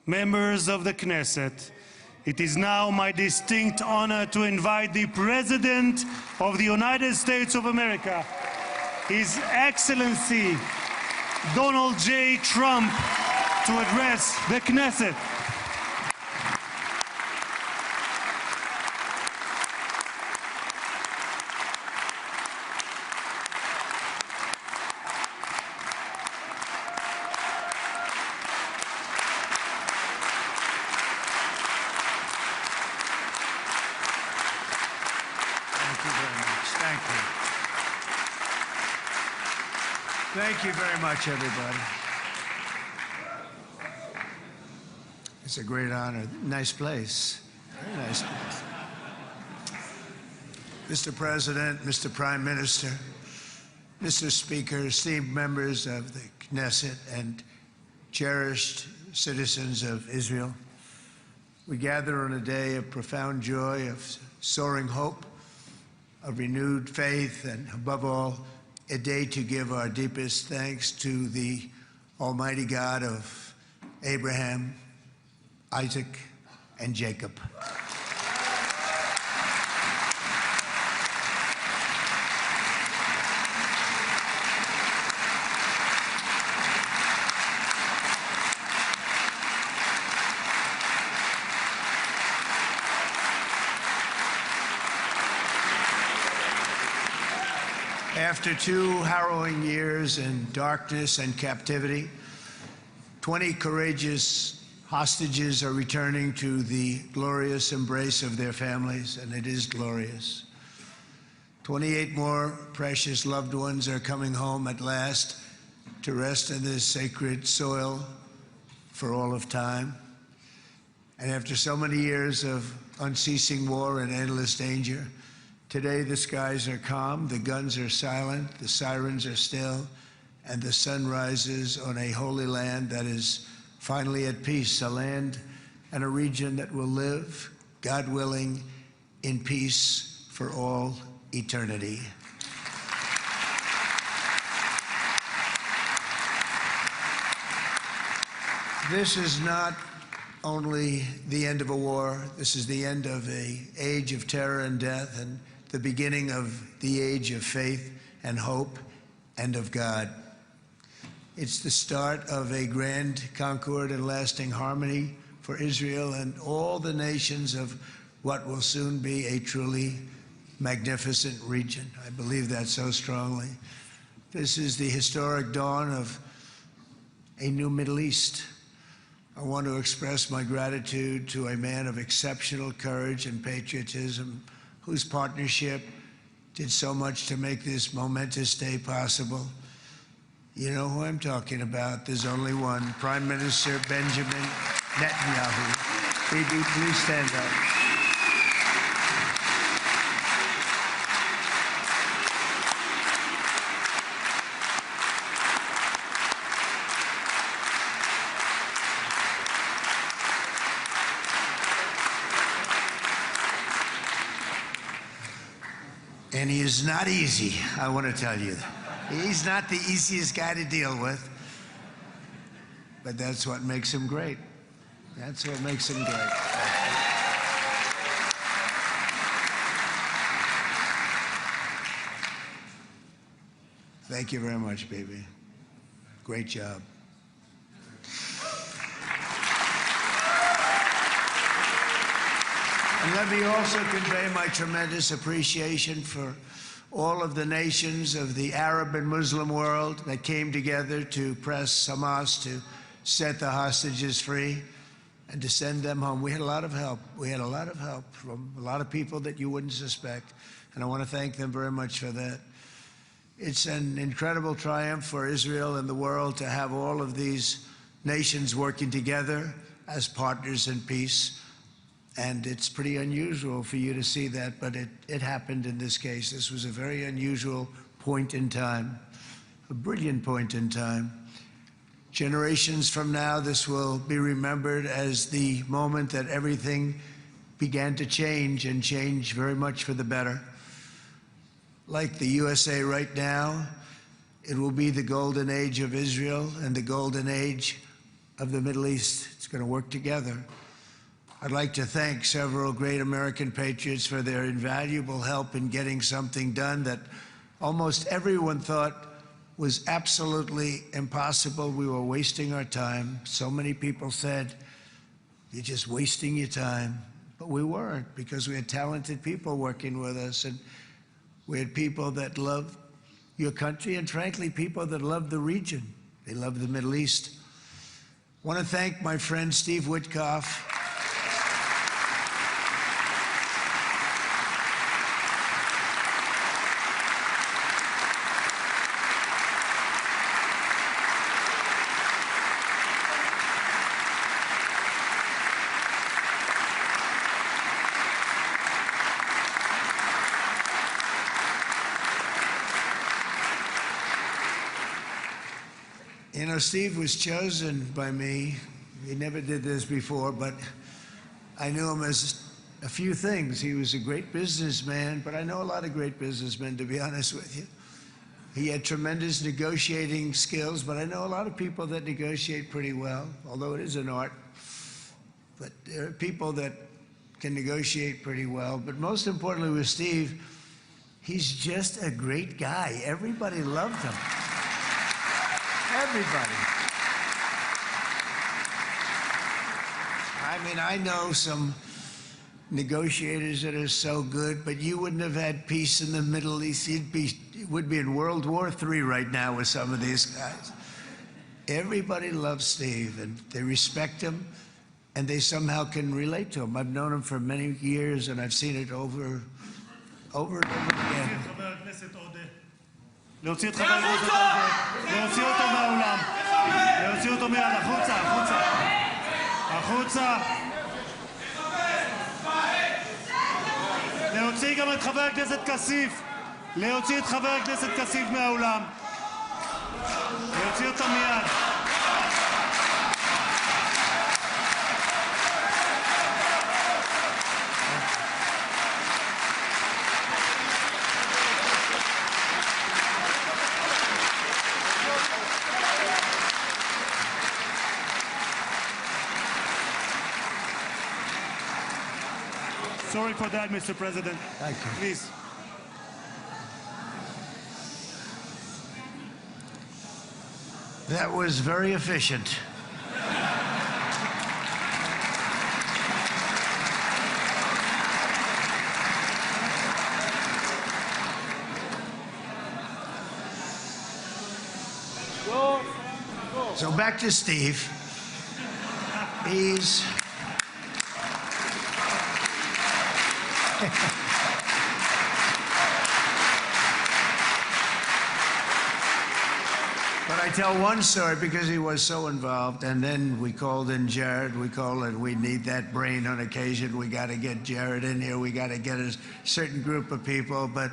members of the Knesset, it is now my distinct honor to invite the President of the United States of America, His Excellency Donald J. Trump, to address the Knesset. Thank you very much, everybody. It's a great honor. Nice place. Very nice place. Mr. President, Mr. Prime Minister, Mr. Speaker, esteemed members of the Knesset, and cherished citizens of Israel, we gather on a day of profound joy, of soaring hope, of renewed faith, and above all, a day to give our deepest thanks to the Almighty God of Abraham, Isaac, and Jacob. After 2 harrowing years in darkness and captivity, 20 courageous hostages are returning to the glorious embrace of their families, and it is glorious. 28 more precious loved ones are coming home at last to rest in this sacred soil for all of time. And after so many years of unceasing war and endless danger, today the skies are calm, the guns are silent, the sirens are still, and the sun rises on a holy land that is finally at peace, a land and a region that will live, God willing, in peace for all eternity. This is not only the end of a war, this is the end of an age of terror and death, and the beginning of the age of faith and hope and of God. It's the start of a grand concord and lasting harmony for Israel and all the nations of what will soon be a truly magnificent region. I believe that so strongly. This is the historic dawn of a new Middle East. I want to express my gratitude to a man of exceptional courage and patriotism, whose partnership did so much to make this momentous day possible. You know who I'm talking about. There's only one, Prime Minister Benjamin Netanyahu. Bibi, please stand up. And he is not easy, I want to tell you. He's not the easiest guy to deal with, but that's what makes him great. That's what makes him great. Thank you very much, baby. Great job. And let me also convey my tremendous appreciation for all of the nations of the Arab and Muslim world that came together to press Hamas to set the hostages free and to send them home. We had a lot of help. We had a lot of help from a lot of people that you wouldn't suspect, and I want to thank them very much for that. It's an incredible triumph for Israel and the world to have all of these nations working together as partners in peace. And it's pretty unusual for you to see that, but it happened in this case. This was a very unusual point in time, a brilliant point in time. Generations from now, this will be remembered as the moment that everything began to change, and change very much for the better. Like the USA right now, it will be the golden age of Israel and the golden age of the Middle East. It's going to work together. I'd like to thank several great American patriots for their invaluable help in getting something done that almost everyone thought was absolutely impossible. We were wasting our time. So many people said, "You're just wasting your time." But we weren't, because we had talented people working with us, and we had people that loved your country, and frankly, people that loved the region. They loved the Middle East. I want to thank my friend Steve Witkoff. You know, Steve was chosen by me. He never did this before, but I knew him as a few things. He was a great businessman, but I know a lot of great businessmen, to be honest with you. He had tremendous negotiating skills, but I know a lot of people that negotiate pretty well, although it is an art. But there are people that can negotiate pretty well. But most importantly with Steve, he's just a great guy. Everybody loved him. Everybody. I mean, I know some negotiators that are so good, but you wouldn't have had peace in the Middle East. It would be in World War III right now with some of these guys. Everybody loves Steve, and they respect him, and they somehow can relate to him. I've known him for many years, and I've seen it over and over again. להוציא את חבר הכנסת הזה, להוציא אותו מהאולם, להוציא אותו מיד, החוצה, החוצה, החוצה. להוציא גם את חבר הכנסת כסיף, להוציא את חבר הכנסת כסיף מהאולם, להוציא אותו מיד. Sorry for that, Mr. President. Thank you. Please. That was very efficient. So back to Steve. He's But I tell one story because he was so involved, and then we called in Jared. We need that brain on occasion. We got to get Jared in here. We got to get a certain group of people. But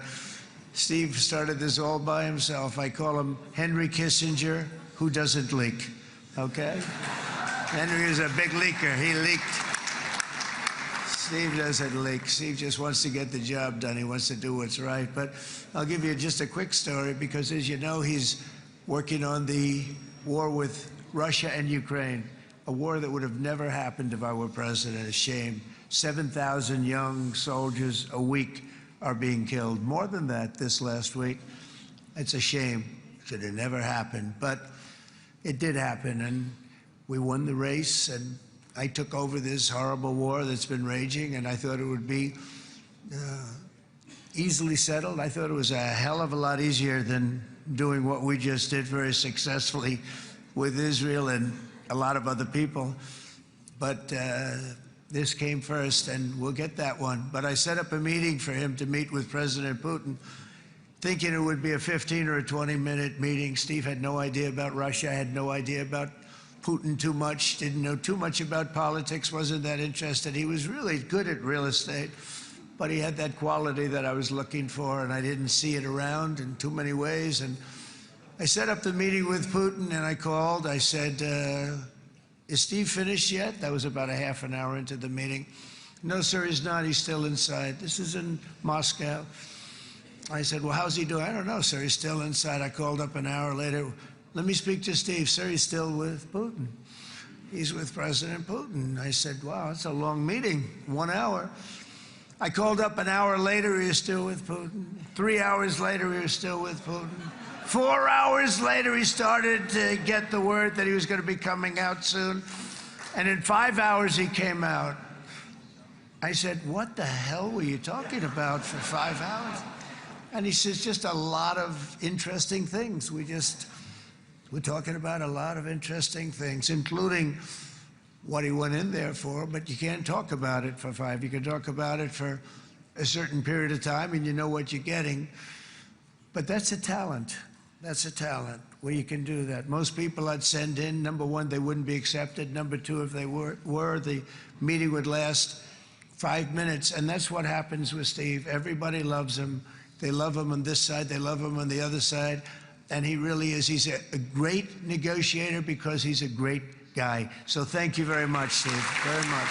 Steve started this all by himself. I call him Henry Kissinger, who doesn't leak, okay? Henry is a big leaker. He leaked. Steve doesn't leak. Steve just wants to get the job done. He wants to do what's right. But I'll give you just a quick story because, as you know, he's working on the war with Russia and Ukraine, a war that would have never happened if I were president. A shame. 7,000 young soldiers a week are being killed. More than that this last week. It's a shame. It should have never happened. But it did happen, and we won the race, and I took over this horrible war that's been raging, and I thought it would be easily settled. I thought it was a hell of a lot easier than doing what we just did very successfully with Israel and a lot of other people. But this came first, and we'll get that one. But I set up a meeting for him to meet with President Putin, thinking it would be a 15 or a 20-minute meeting. Steve had no idea about Russia, had no idea about Putin too much, didn't know too much about politics, wasn't that interested. He was really good at real estate, but he had that quality that I was looking for, and I didn't see it around in too many ways. And I set up the meeting with Putin, and I called. I said, is Steve finished yet? That was about a half an hour into the meeting. No, sir, he's not. He's still inside. This is in Moscow. I said, well, how's he doing? I don't know, sir. He's still inside. I called up an hour later. Let me speak to Steve. Sir, he's still with Putin. he's with President Putin. I said, wow, it's a long meeting, 1 hour. I called up an hour later, he was still with Putin. 3 hours later, he was still with Putin. 4 hours later, he started to get the word that he was going to be coming out soon. And in 5 hours, he came out. I said, what the hell were you talking about for 5 hours? And he says, just a lot of interesting things. We're talking about a lot of interesting things, including what he went in there for, but you can't talk about it for 5. You can talk about it for a certain period of time, and you know what you're getting. But that's a talent. That's a talent, where you can do that. Most people I'd send in, number one, they wouldn't be accepted. Number two, if they were, the meeting would last 5 minutes, and that's what happens with Steve. Everybody loves him. They love him on this side, they love him on the other side, and he really is. He's a great negotiator because he's a great guy. So thank you very much, Steve, very much.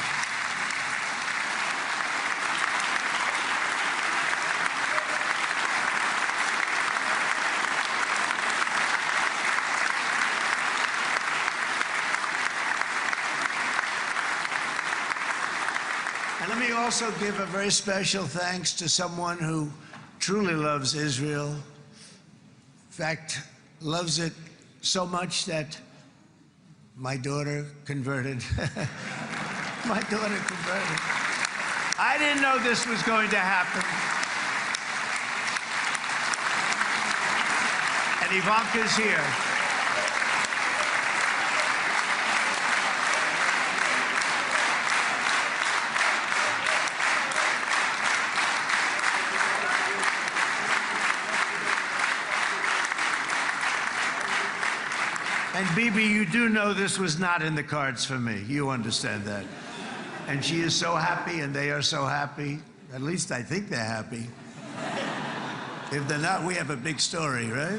And let me also give a very special thanks to someone who truly loves Israel. In fact, loves it so much that my daughter converted. My daughter converted. I didn't know this was going to happen. And Ivanka's here. And Bibi, you do know this was not in the cards for me. You understand that. And she is so happy, and they are so happy. At least I think they're happy. If they're not, we have a big story, right?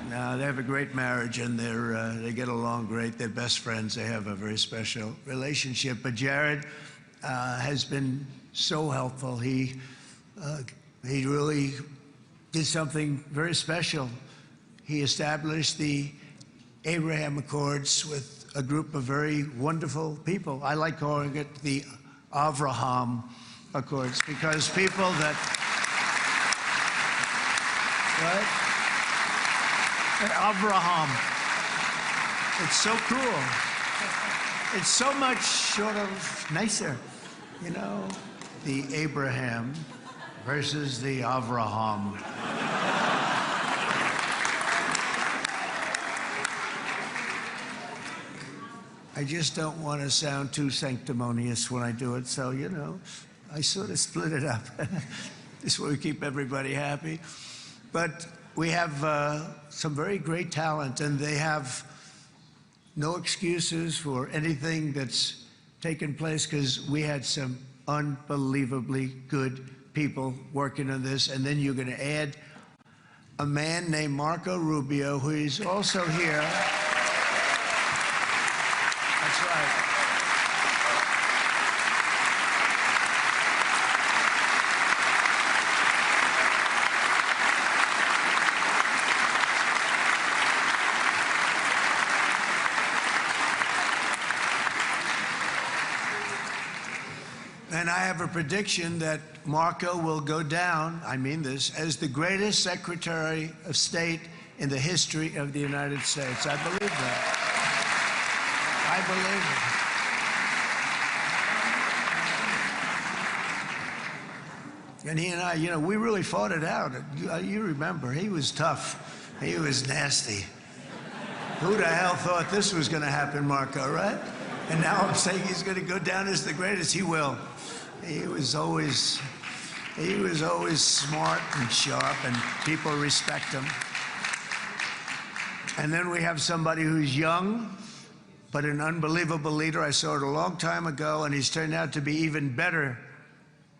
No, they have a great marriage, and they get along great. They're best friends. They have a very special relationship. But Jared has been so helpful. He really did something very special. He established the Abraham Accords with a group of very wonderful people. I like calling it the Avraham Accords, because people that, right? Avraham. It's so cool. It's so much sort of nicer, you know? The Abraham versus the Avraham. I just don't want to sound too sanctimonious when I do it, so, you know, I sort of split it up. This way we keep everybody happy. But we have some very great talent, and they have no excuses for anything that's taken place, because we had some unbelievably good people working on this. And then you're going to add a man named Marco Rubio, who is also here. That's right. And I have a prediction that Marco will go down, I mean this, as the greatest Secretary of State in the history of the United States. I believe that. I believe it. And he and I, you know, we really fought it out. You remember, he was tough. He was nasty. Who the hell thought this was going to happen, Marco, right? And now I'm saying he's going to go down as the greatest. He will. He was always smart and sharp, and people respect him. And then we have somebody who's young, but an unbelievable leader. I saw it a long time ago, and he's turned out to be even better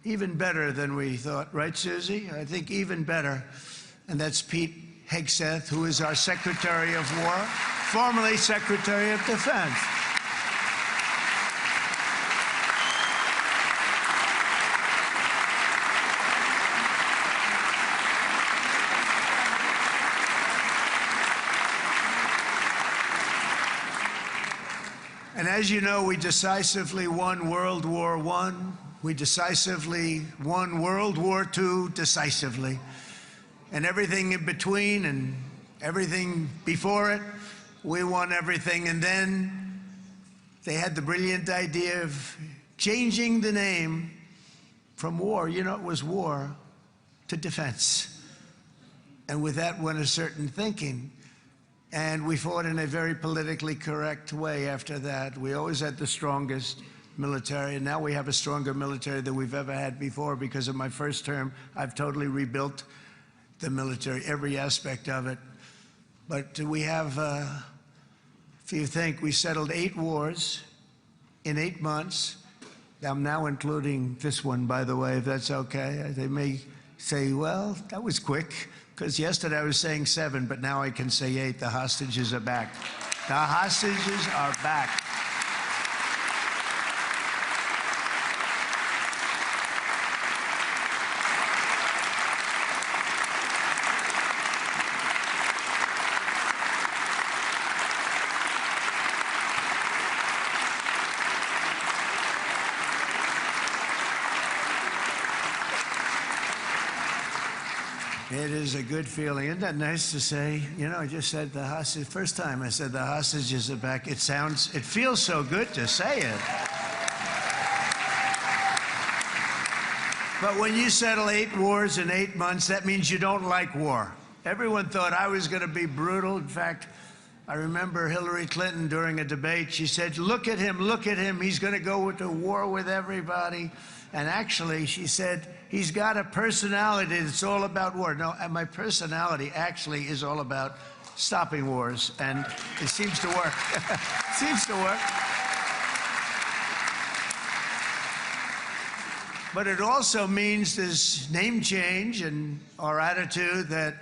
than we thought. Right, Susie? I think even better. And that's Pete Hegseth, who is our Secretary of War, formerly Secretary of Defense. as you know, we decisively won World War I. We decisively won World War II decisively. And everything in between and everything before it, we won everything. And then they had the brilliant idea of changing the name from war, you know, it was war, to defense. And with that went a certain thinking. And we fought in a very politically correct way after that. We always had the strongest military, and now we have a stronger military than we've ever had before. Because of my first term, I've totally rebuilt the military, every aspect of it. But we have, if you think, we settled 8 wars in 8 months. I'm now including this one, by the way, if that's okay. They may say, well, that was quick, because yesterday I was saying 7, but now I can say 8. The hostages are back. The hostages are back. It is a good feeling. Isn't that nice to say? You know, I just said the hostage. First time I said the hostages are back. It feels so good to say it. But when you settle 8 wars in 8 months, that means you don't like war. Everyone thought I was going to be brutal. In fact, I remember Hillary Clinton during a debate, she said, look at him, he's going to go to war with everybody. And actually, she said, he's got a personality that's all about war. No, and my personality actually is all about stopping wars, and it seems to work. It seems to work. But it also means this name change and our attitude that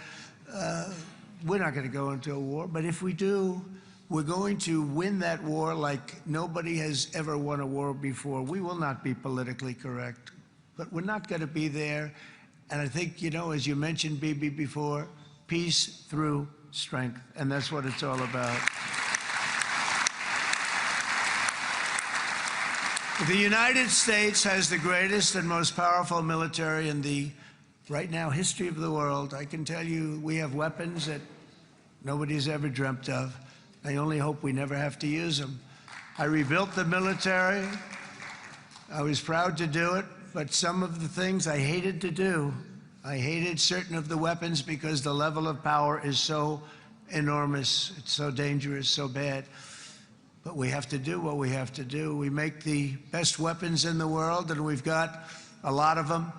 we're not going to go into a war, but if we do, we're going to win that war like nobody has ever won a war before. We will not be politically correct, but we're not going to be there. And I think, you know, as you mentioned, Bibi, before, peace through strength, and that's what it's all about. The United States has the greatest and most powerful military in the, right now, history of the world. I can tell you we have weapons that nobody's ever dreamt of. I only hope we never have to use them. I rebuilt the military. I was proud to do it, but some of the things I hated to do. I hated certain of the weapons because the level of power is so enormous. It's so dangerous, so bad. But we have to do what we have to do. We make the best weapons in the world, and we've got a lot of them.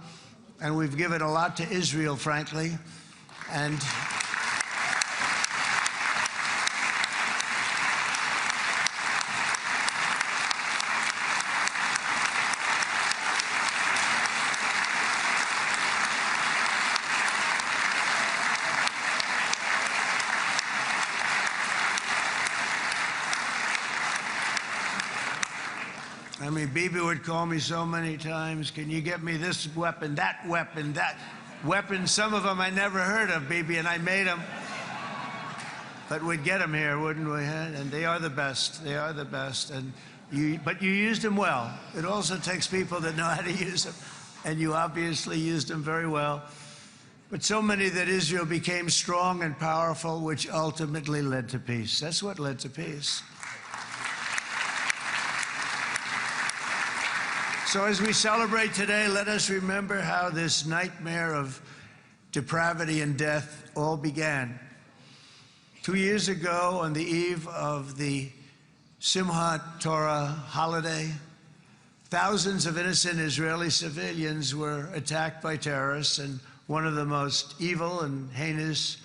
And we've given a lot to Israel, frankly. And I mean, Bibi would call me so many times, can you get me this weapon, that weapon, that weapon? Some of them I never heard of, Bibi, and I made them. But we'd get them here, wouldn't we? And they are the best. They are the best. But you used them well. It also takes people that know how to use them. And you obviously used them very well. But so many that Israel became strong and powerful, which ultimately led to peace. That's what led to peace. So as we celebrate today, let us remember how this nightmare of depravity and death all began. 2 years ago, on the eve of the Simchat Torah holiday, thousands of innocent Israeli civilians were attacked by terrorists, and one of the most evil and heinous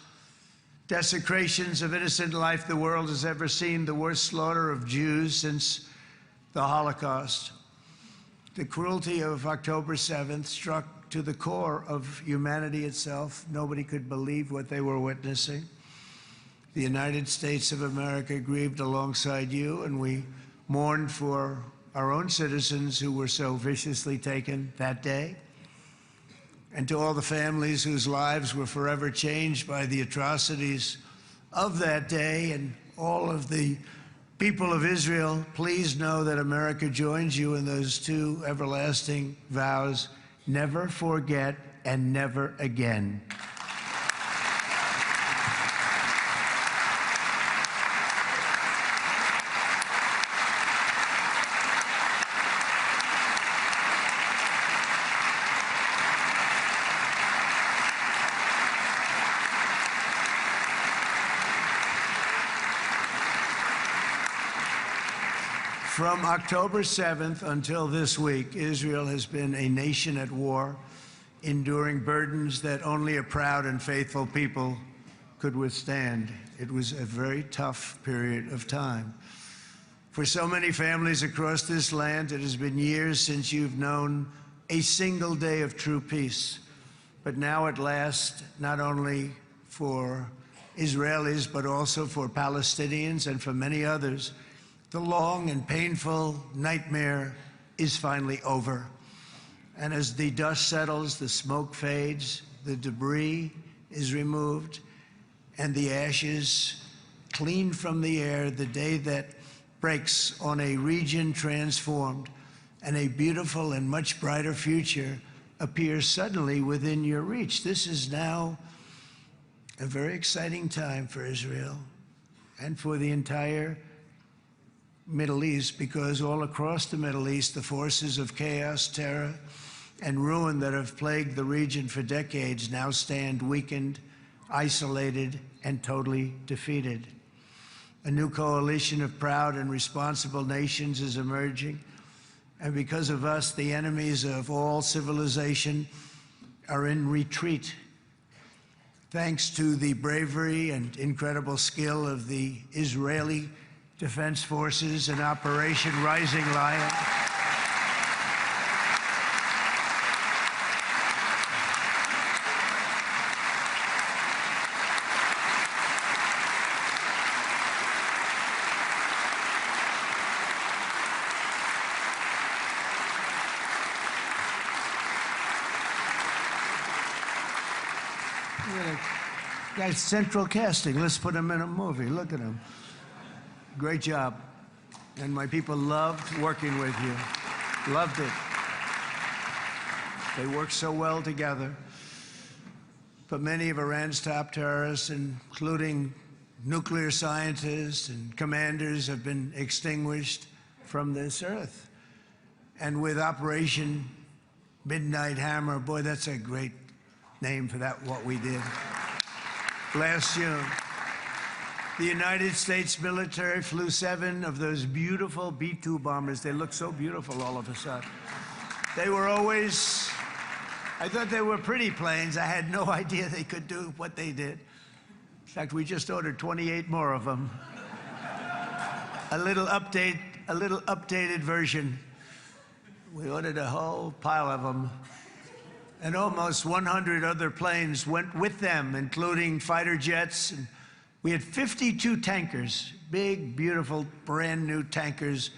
desecrations of innocent life the world has ever seen, the worst slaughter of Jews since the Holocaust. The cruelty of October 7th struck to the core of humanity itself. Nobody could believe what they were witnessing. The United States of America grieved alongside you, and we mourned for our own citizens who were so viciously taken that day. And to all the families whose lives were forever changed by the atrocities of that day, and all of the People of Israel, please know that America joins you in those two everlasting vows: never forget and never again. From October 7th until this week, Israel has been a nation at war, enduring burdens that only a proud and faithful people could withstand. It was a very tough period of time. For so many families across this land, it has been years since you've known a single day of true peace. But now at last, not only for Israelis, but also for Palestinians and for many others, the long and painful nightmare is finally over. And as the dust settles, the smoke fades, the debris is removed, and the ashes cleaned from the air, the day that breaks on a region transformed, and a beautiful and much brighter future appears suddenly within your reach. This is now a very exciting time for Israel and for the entire Middle East, because all across the Middle East, the forces of chaos, terror, and ruin that have plagued the region for decades now stand weakened, isolated, and totally defeated. A new coalition of proud and responsible nations is emerging, and because of us, the enemies of all civilization are in retreat. Thanks to the bravery and incredible skill of the Israeli Defense Forces and Operation Rising Lion, guy's central casting. Let's put him in a movie. Look at him. Great job. And my people loved working with you. Loved it. They worked so well together. But many of Iran's top terrorists, including nuclear scientists and commanders, have been extinguished from this earth. And with Operation Midnight Hammer, boy, that's a great name for that, what we did last June. The United States military flew 7 of those beautiful B-2 bombers. They look so beautiful all of a sudden. They were always, I thought they were pretty planes. I had no idea they could do what they did. In fact, we just ordered 28 more of them. A little updated version. We ordered a whole pile of them. And almost 100 other planes went with them, including fighter jets. And we had 52 tankers, big, beautiful, brand new tankers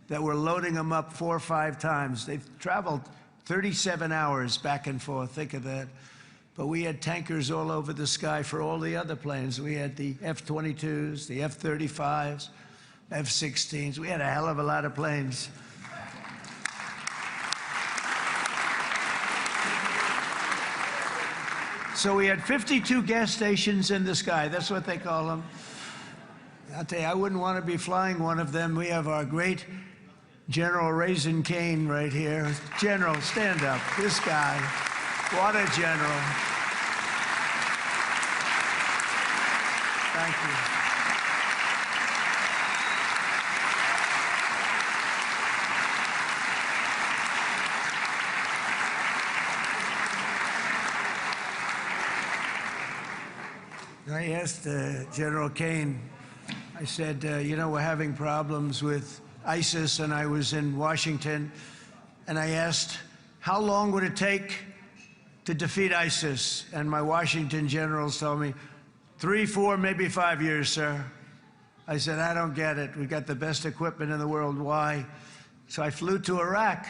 that were loading them up 4 or 5 times. They've traveled 37 hours back and forth, think of that. But we had tankers all over the sky for all the other planes. We had the F-22s, the F-35s, F-16s. We had a hell of a lot of planes. So we had 52 gas stations in the sky. That's what they call them. I'll tell you, I wouldn't want to be flying one of them. We have our great General Raisin Cain right here. General, stand up. This guy. What a general. Thank you. I asked General Cain, I said, you know, we're having problems with ISIS, and I was in Washington, and I asked, how long would it take to defeat ISIS? And my Washington generals told me, 3, 4, maybe 5 years, sir. I said, I don't get it. We've got the best equipment in the world. Why? So I flew to Iraq,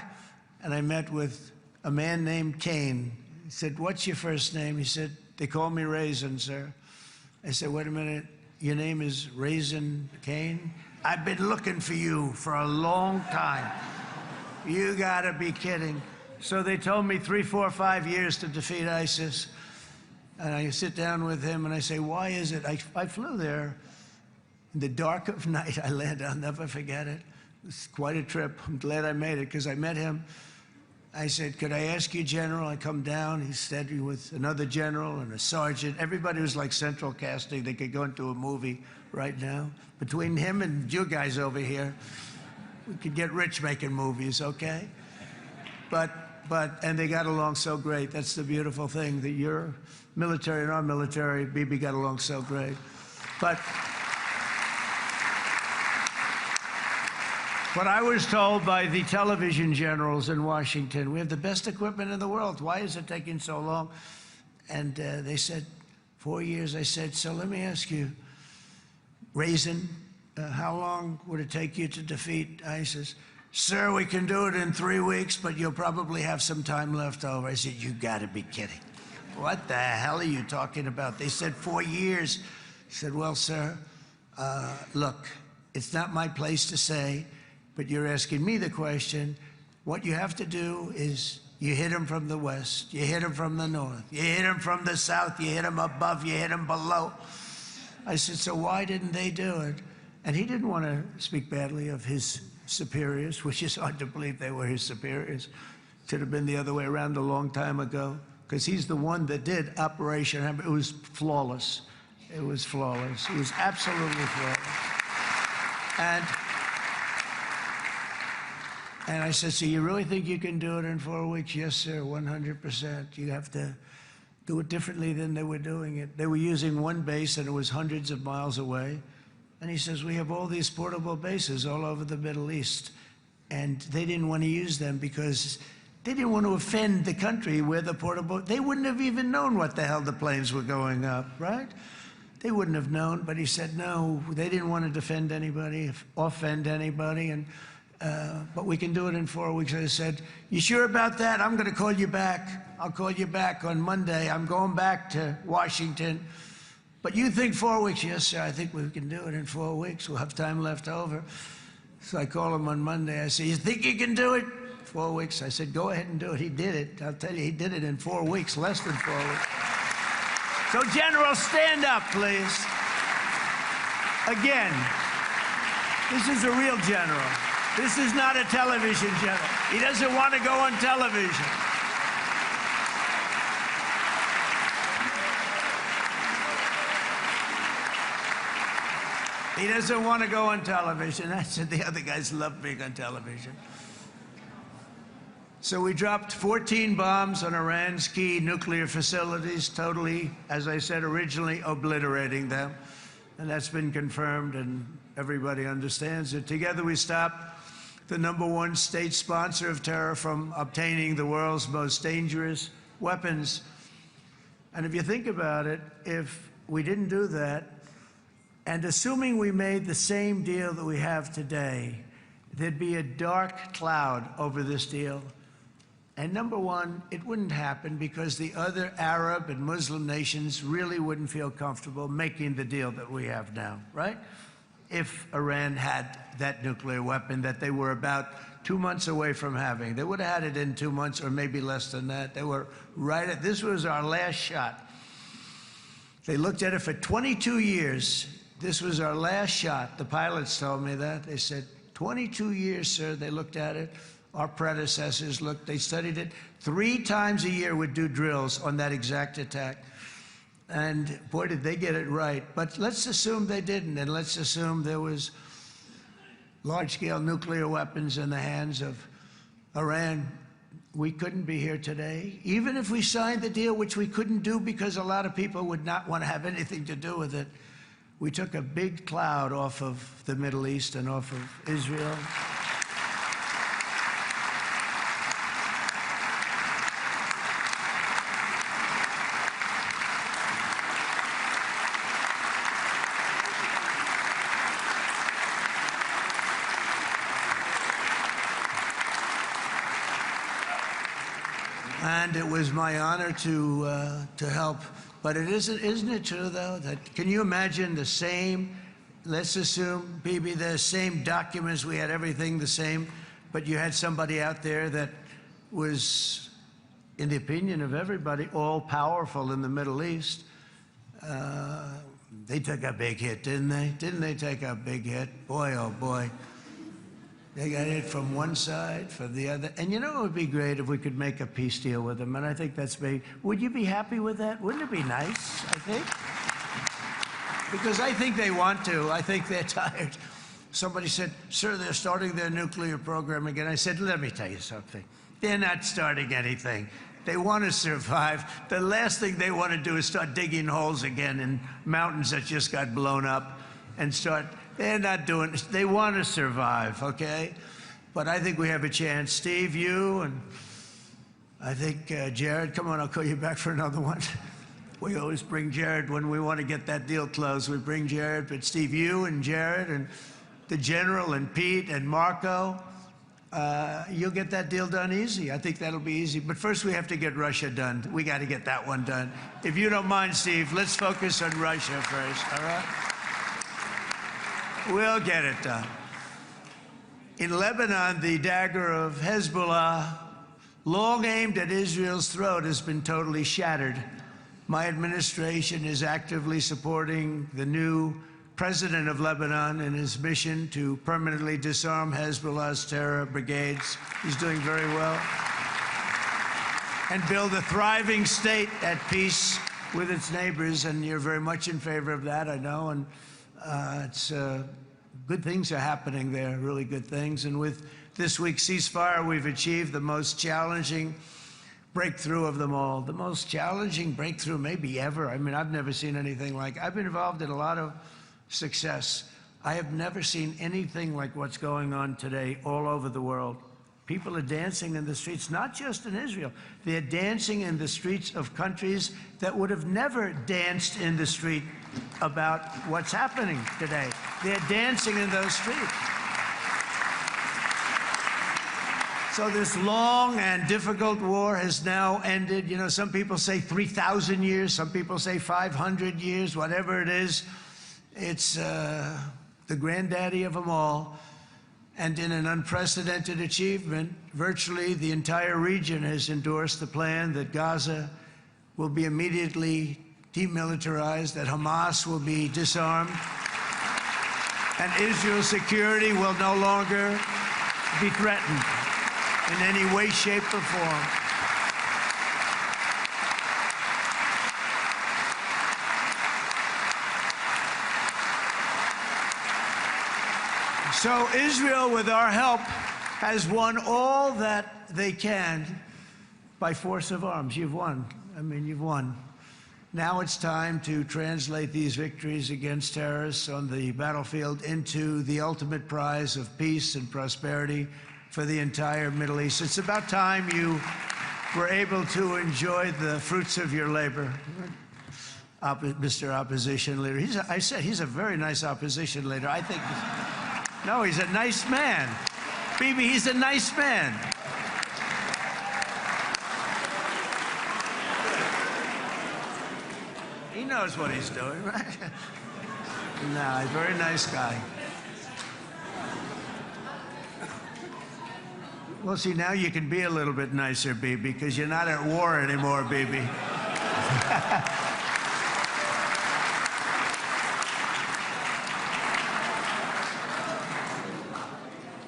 and I met with a man named Cain. He said, what's your first name? He said, they call me Raisin, sir. I said, wait a minute, your name is Raisin Cain? I've been looking for you for a long time. You gotta be kidding. So they told me 3, 4, 5 years to defeat ISIS. And I sit down with him and I say, why is it? I flew there in the dark of night. I landed, I'll never forget it. It was quite a trip. I'm glad I made it because I met him. I said, could I ask you, General? I come down. He said, with another general and a sergeant. Everybody was like central casting. They could go into a movie right now. Between him and you guys over here, we could get rich making movies, okay? And they got along so great. That's the beautiful thing, that your military and our military, Bibi, got along so great. But I was told by the television generals in Washington, we have the best equipment in the world. Why is it taking so long? And they said, 4 years. I said, so let me ask you, Raisin, how long would it take you to defeat ISIS? Sir, we can do it in 3 weeks, but you'll probably have some time left over. I said, you gotta be kidding. What the hell are you talking about? They said 4 years. I said, well, sir, look, it's not my place to say, but you're asking me the question. What you have to do is you hit them from the west, you hit them from the north, you hit them from the south, you hit them above, you hit them below. I said, so why didn't they do it? And he didn't want to speak badly of his superiors, which is hard to believe they were his superiors. It should have been the other way around a long time ago, because he's the one that did Operation Hammer. It was flawless. It was flawless. It was absolutely flawless. And I said, so you really think you can do it in 4 weeks? Yes, sir, 100%. You have to do it differently than they were doing it. They were using one base, and it was hundreds of miles away. And he says, we have all these portable bases all over the Middle East. And they didn't want to use them because they didn't want to offend the country where the portable, they wouldn't have even known what the hell the planes were going up, right? They wouldn't have known, but he said, no, they didn't want to defend anybody, offend anybody, and but we can do it in 4 weeks. I said, you sure about that? I'm going to call you back. I'll call you back on Monday. I'm going back to Washington. But you think 4 weeks? Yes, sir, I think we can do it in 4 weeks. We'll have time left over. So I call him on Monday. I say, you think you can do it? 4 weeks. I said, go ahead and do it. He did it. I'll tell you, he did it in 4 weeks, less than 4 weeks. So, General, stand up, please. Again, this is a real general. This is not a television general. He doesn't want to go on television. He doesn't want to go on television. I said the other guys love being on television. So we dropped 14 bombs on Iran's key nuclear facilities, totally, as I said originally, obliterating them. And that's been confirmed, and everybody understands it. Together we stopped the #1 state sponsor of terror from obtaining the world's most dangerous weapons. And if you think about it, if we didn't do that, and assuming we made the same deal that we have today, there'd be a dark cloud over this deal. And #1, it wouldn't happen because the other Arab and Muslim nations really wouldn't feel comfortable making the deal that we have now, right? If Iran had that nuclear weapon that they were about 2 months away from having. They would have had it in 2 months or maybe less than that. They were right at, this was our last shot. They looked at it for 22 years. This was our last shot. The pilots told me that. They said, 22 years, sir. They looked at it. Our predecessors looked, they studied it. 3 times a year would do drills on that exact attack. And boy, did they get it right. But let's assume they didn't, and let's assume there was large-scale nuclear weapons in the hands of Iran. We couldn't be here today. Even if we signed the deal, which we couldn't do because a lot of people would not want to have anything to do with it, we took a big cloud off of the Middle East and off of Israel. And it was my honor to help. But it isn't it true, though, that can you imagine the same let's assume, Bibi, the same documents, we had everything the same, but you had somebody out there that was, in the opinion of everybody, all-powerful in the Middle East. They took a big hit, didn't they? Didn't they take a big hit? Boy, oh boy. They got hit from one side, from the other. And you know, it would be great if we could make a peace deal with them, and I think that's big. Would you be happy with that? Wouldn't it be nice, I think? Because I think they want to. I think they're tired. Somebody said, sir, they're starting their nuclear program again. I said, let me tell you something. They're not starting anything. They want to survive. The last thing they want to do is start digging holes again in mountains that just got blown up and start. They're not doing this. They want to survive, okay? But I think we have a chance. Steve, you, and I think Jared, come on, I'll call you back for another one. We always bring Jared when we want to get that deal closed. We bring Jared, but Steve, you and Jared and the General and Pete and Marco, you'll get that deal done easy. I think that'll be easy. But first we have to get Russia done. We got to get that one done. If you don't mind, Steve, let's focus on Russia first, all right? We'll get it done. In Lebanon, the dagger of Hezbollah, long aimed at Israel's throat, has been totally shattered. My administration is actively supporting the new president of Lebanon in his mission to permanently disarm Hezbollah's terror brigades. He's doing very well. And build a thriving state at peace with its neighbors. And you're very much in favor of that, I know. And good things are happening there, really good things. And with this week's ceasefire, we've achieved the most challenging breakthrough of them all. The most challenging breakthrough maybe ever. I mean, I've never seen anything like. I've been involved in a lot of success. I have never seen anything like what's going on today all over the world. People are dancing in the streets, not just in Israel. They're dancing in the streets of countries that would have never danced in the street about what's happening today. They're dancing in those streets. So this long and difficult war has now ended. You know, some people say 3,000 years, some people say 500 years, whatever it is. It's the granddaddy of them all. And in an unprecedented achievement, virtually the entire region has endorsed the plan that Gaza will be immediately demilitarized, that Hamas will be disarmed, and Israel's security will no longer be threatened in any way, shape, or form. So Israel, with our help, has won all that they can by force of arms. You've won. I mean, you've won. Now it's time to translate these victories against terrorists on the battlefield into the ultimate prize of peace and prosperity for the entire Middle East. It's about time you were able to enjoy the fruits of your labor. Mr. Opposition Leader. I said he's a very nice opposition leader. I think, no, he's a nice man. Bibi, he's a nice man. He knows what he's doing, right? No, he's a very nice guy. Well, see, now you can be a little bit nicer, Bibi, because you're not at war anymore, Bibi.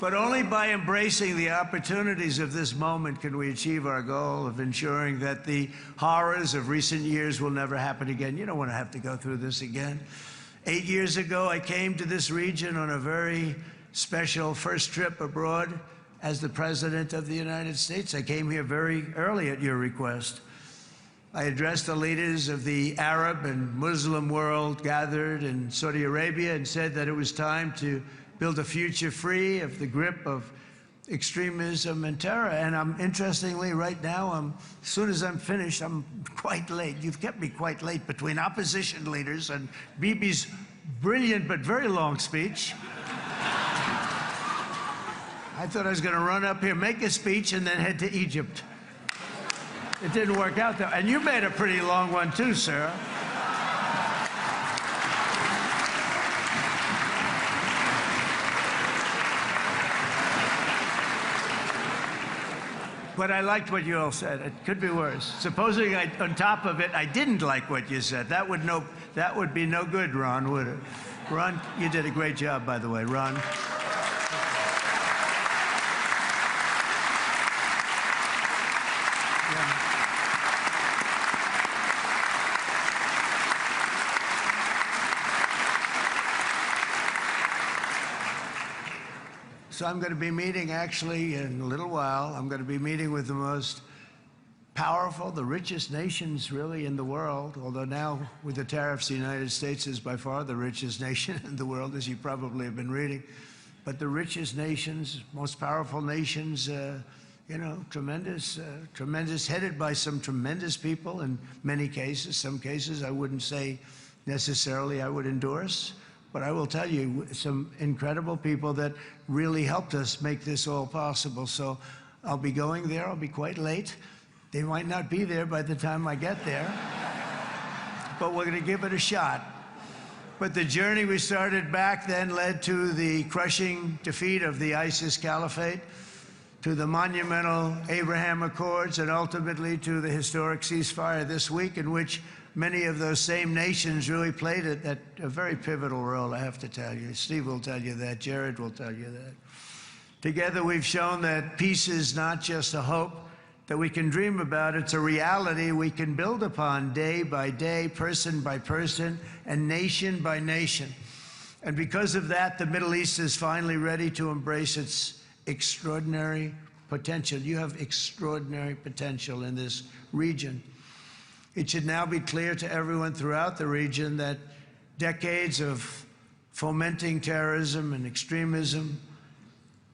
But only by embracing the opportunities of this moment can we achieve our goal of ensuring that the horrors of recent years will never happen again. You don't want to have to go through this again. 8 years ago, I came to this region on a very special first trip abroad as the President of the United States. I came here very early at your request. I addressed the leaders of the Arab and Muslim world gathered in Saudi Arabia and said that it was time to build a future free of the grip of extremism and terror. And interestingly, right now, as soon as I'm finished, I'm quite late. You've kept me quite late between opposition leaders and Bibi's brilliant but very long speech. I thought I was going to run up here, make a speech, and then head to Egypt. It didn't work out, though. And you made a pretty long one, too, sir. But I liked what you all said. It could be worse. Supposing on top of it, I didn't like what you said. That would be no good, Ron, would it? Ron, you did a great job, by the way, Ron. So I'm going to be meeting, actually, in a little while, I'm going to be meeting with the most powerful, the richest nations, really, in the world, although now, with the tariffs, the United States is by far the richest nation in the world, as you probably have been reading. But the richest nations, most powerful nations, you know, tremendous, headed by some tremendous people in many cases. Some cases I wouldn't say necessarily I would endorse. But I will tell you, some incredible people that really helped us make this all possible. So I'll be going there. I'll be quite late. They might not be there by the time I get there. But we're going to give it a shot. But the journey we started back then led to the crushing defeat of the ISIS caliphate, to the monumental Abraham Accords, and ultimately to the historic ceasefire this week, in which many of those same nations really played a very pivotal role, I have to tell you. Steve will tell you that. Jared will tell you that. Together, we've shown that peace is not just a hope that we can dream about. It's a reality we can build upon day by day, person by person, and nation by nation. And because of that, the Middle East is finally ready to embrace its extraordinary potential. You have extraordinary potential in this region. It should now be clear to everyone throughout the region that decades of fomenting terrorism and extremism,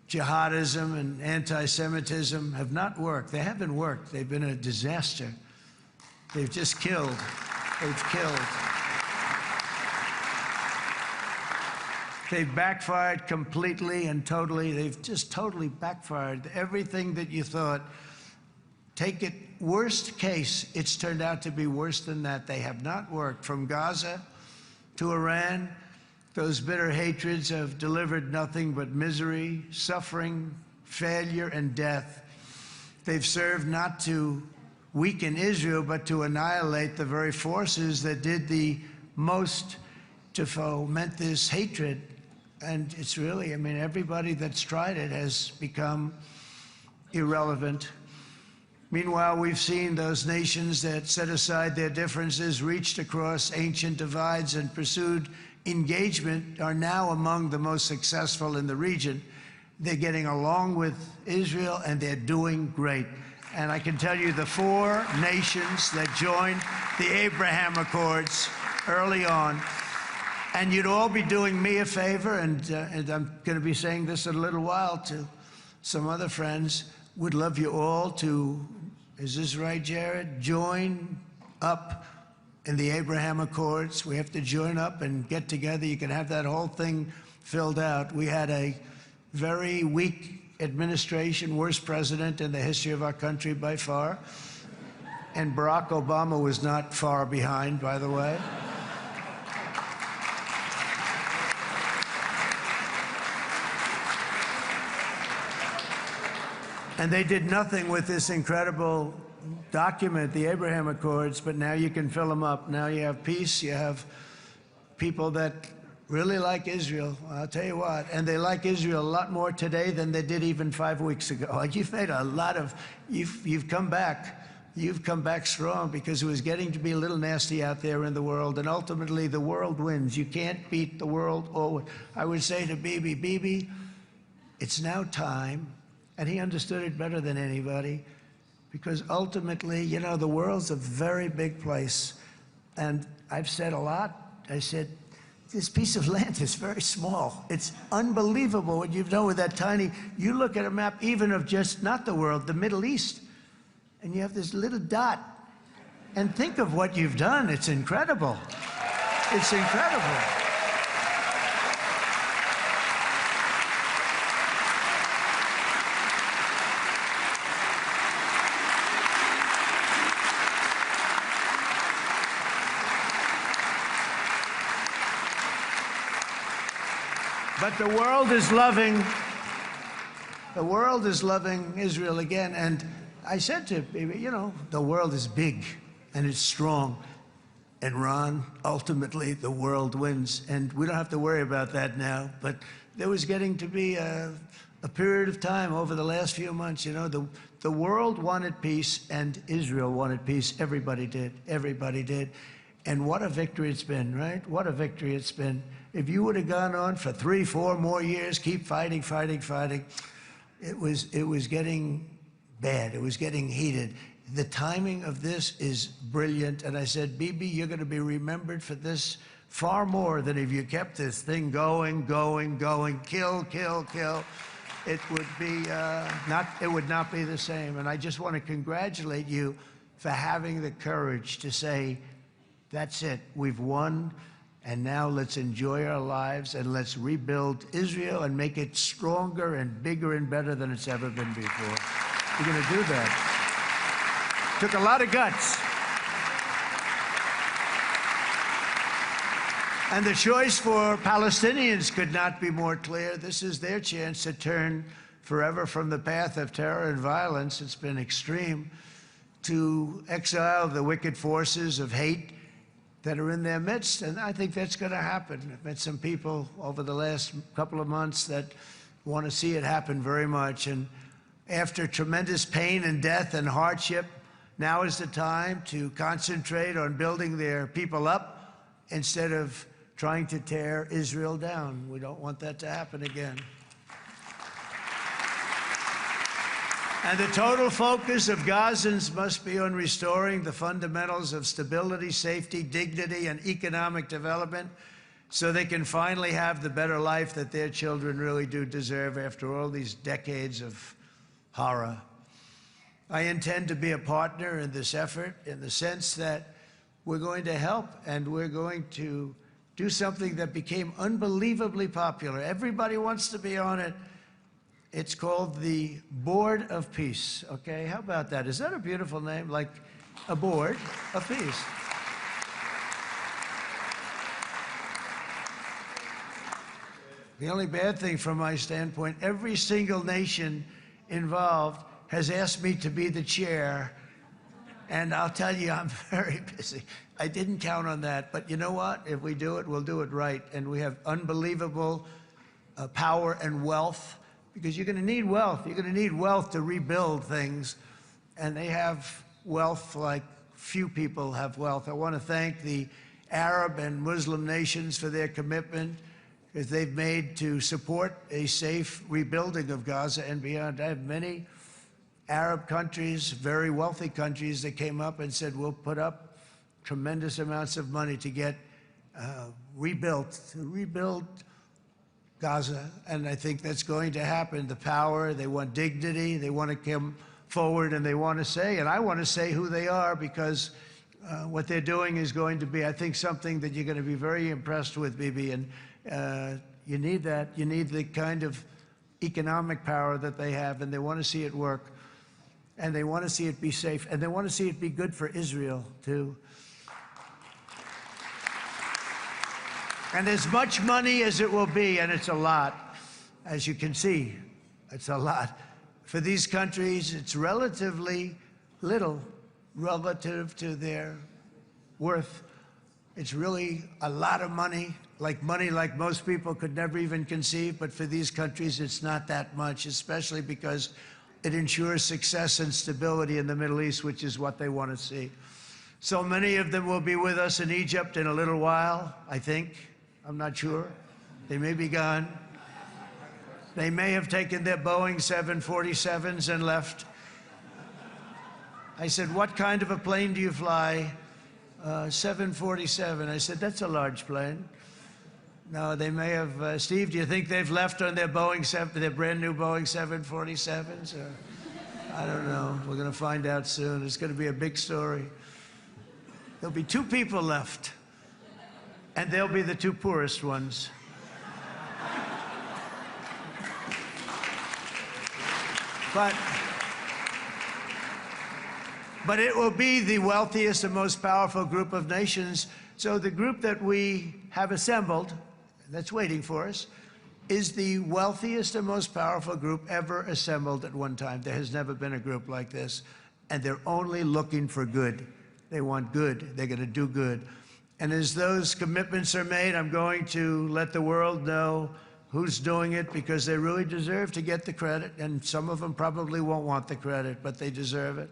jihadism and anti-Semitism have not worked. They haven't worked. They've been a disaster. They've just killed. They've killed. They've backfired completely and totally. They've just totally backfired. Everything that you thought, take it worst case, it's turned out to be worse than that. They have not worked. From Gaza to Iran, those bitter hatreds have delivered nothing but misery, suffering, failure, and death. They've served not to weaken Israel, but to annihilate the very forces that did the most to foment this hatred. And it's really, I mean, everybody that's tried it has become irrelevant. Meanwhile, we've seen those nations that set aside their differences, reached across ancient divides, and pursued engagement are now among the most successful in the region. They're getting along with Israel, and they're doing great. And I can tell you the 4 nations that joined the Abraham Accords early on, and you'd all be doing me a favor, and I'm going to be saying this in a little while to some other friends, would love you all to, is this right, Jared? Join up in the Abraham Accords. We have to join up and get together. You can have that whole thing filled out. We had a very weak administration, worst president in the history of our country by far. And Barack Obama was not far behind, by the way. And they did nothing with this incredible document, the Abraham Accords, but now you can fill them up. Now you have peace, you have people that really like Israel. I'll tell you what, and they like Israel a lot more today than they did even 5 weeks ago. You've made a lot of, you've come back. You've come back strong, because it was getting to be a little nasty out there in the world, and ultimately the world wins. You can't beat the world always. I would say to Bibi, it's now time. And he understood it better than anybody, because ultimately, you know, the world's a very big place. And I've said a lot. I said, this piece of land is very small. It's unbelievable what you've done with that tiny, you look at a map even of just not the world, the Middle East, and you have this little dot. And think of what you've done. It's incredible. It's incredible. But the world is loving Israel again. And I said to Bibi, you know, the world is big and it's strong. And Ron, ultimately, the world wins. And we don't have to worry about that now. But there was getting to be a period of time over the last few months, you know, the world wanted peace and Israel wanted peace. Everybody did. Everybody did. And what a victory it's been, right? What a victory it's been. If you would have gone on for 3, 4 more years, keep fighting, fighting, fighting, it was getting bad. It was getting heated. The timing of this is brilliant. And I said, Bibi, you're going to be remembered for this far more than if you kept this thing going, going, going, kill, kill, kill. It would be it would not be the same. And I just want to congratulate you for having the courage to say, that's it, we've won, and now let's enjoy our lives and let's rebuild Israel and make it stronger and bigger and better than it's ever been before. You're going to do that. Took a lot of guts. And the choice for Palestinians could not be more clear. This is their chance to turn forever from the path of terror and violence. It's been extreme, to exile the wicked forces of hate that are in their midst. And I think that's going to happen. I've met some people over the last couple of months that want to see it happen very much. And after tremendous pain and death and hardship, now is the time to concentrate on building their people up instead of trying to tear Israel down. We don't want that to happen again. And the total focus of Gazans must be on restoring the fundamentals of stability, safety, dignity, and economic development so they can finally have the better life that their children really do deserve after all these decades of horror. I intend to be a partner in this effort in the sense that we're going to help and we're going to do something that became unbelievably popular. Everybody wants to be on it. It's called the Board of Peace, okay? How about that? Is that a beautiful name? Like a board of peace. The only bad thing from my standpoint, every single nation involved has asked me to be the chair, and I'll tell you, I'm very busy. I didn't count on that, but you know what? If we do it, we'll do it right. And we have unbelievable power and wealth, because you're going to need wealth. You're going to need wealth to rebuild things, and they have wealth like few people have wealth. I want to thank the Arab and Muslim nations for their commitment that they've made to support a safe rebuilding of Gaza and beyond. I have many Arab countries, very wealthy countries, that came up and said, we'll put up tremendous amounts of money to get to rebuild Gaza. And I think that's going to happen. The power, they want dignity, they want to come forward, and they want to say, and I want to say who they are, because what they're doing is going to be, I think, something that you're going to be very impressed with, Bibi. And you need that. You need the kind of economic power that they have, and they want to see it work. And they want to see it be safe, and they want to see it be good for Israel, too. And as much money as it will be, and it's a lot, as you can see, it's a lot. For these countries, it's relatively little relative to their worth. It's really a lot of money like most people could never even conceive, but for these countries, it's not that much, especially because it ensures success and stability in the Middle East, which is what they want to see. So many of them will be with us in Egypt in a little while, I think. I'm not sure. They may be gone. They may have taken their Boeing 747s and left. I said, what kind of a plane do you fly? 747. I said, that's a large plane. No, they may have, Steve, do you think they've left on their their brand new Boeing 747s? Or, I don't know. We're going to find out soon. It's going to be a big story. There'll be 2 people left, and they'll be the 2 poorest ones. But it will be the wealthiest and most powerful group of nations. So the group that we have assembled, that's waiting for us, is the wealthiest and most powerful group ever assembled at one time. There has never been a group like this. And they're only looking for good. They want good. They're going to do good. And as those commitments are made, I'm going to let the world know who's doing it, because they really deserve to get the credit. And some of them probably won't want the credit, but they deserve it.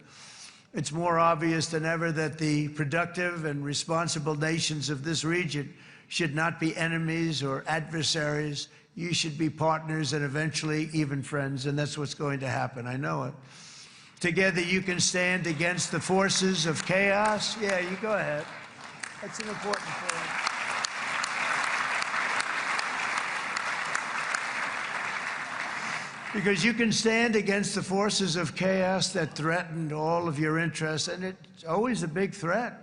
It's more obvious than ever that the productive and responsible nations of this region should not be enemies or adversaries. You should be partners and eventually even friends, and that's what's going to happen. I know it. Together you can stand against the forces of chaos. Yeah, you go ahead. That's an important point. Because you can stand against the forces of chaos that threaten all of your interests, and it's always a big threat,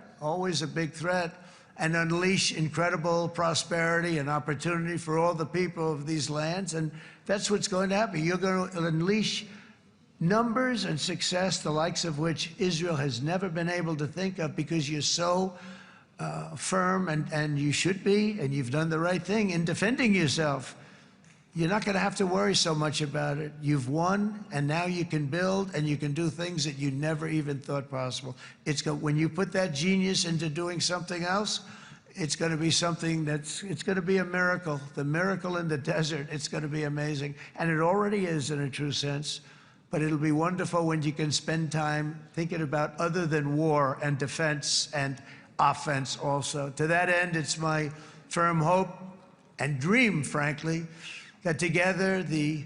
and unleash incredible prosperity and opportunity for all the people of these lands, and that's what's going to happen. You're going to unleash numbers and success, the likes of which Israel has never been able to think of, because you're so firm, and you should be, and you've done the right thing in defending yourself. You're not going to have to worry so much about it. You've won, and now you can build, and you can do things that you never even thought possible. When you put that genius into doing something else, it's going to be something it's going to be a miracle. The miracle in the desert, it's going to be amazing. And it already is in a true sense. But it'll be wonderful when you can spend time thinking about other than war and defense and offense also. To that end, it's my firm hope and dream, frankly, that together the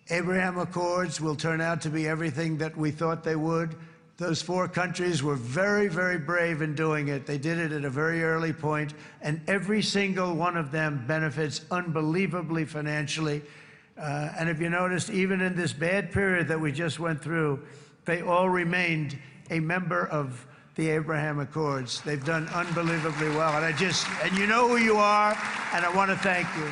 Abraham Accords will turn out to be everything that we thought they would. Those 4 countries were very, very brave in doing it. They did it at a very early point, and every single one of them benefits unbelievably financially. And if you noticed, even in this bad period that we just went through, they all remained a member of the Abraham Accords. They've done unbelievably well. And you know who you are, and I want to thank you.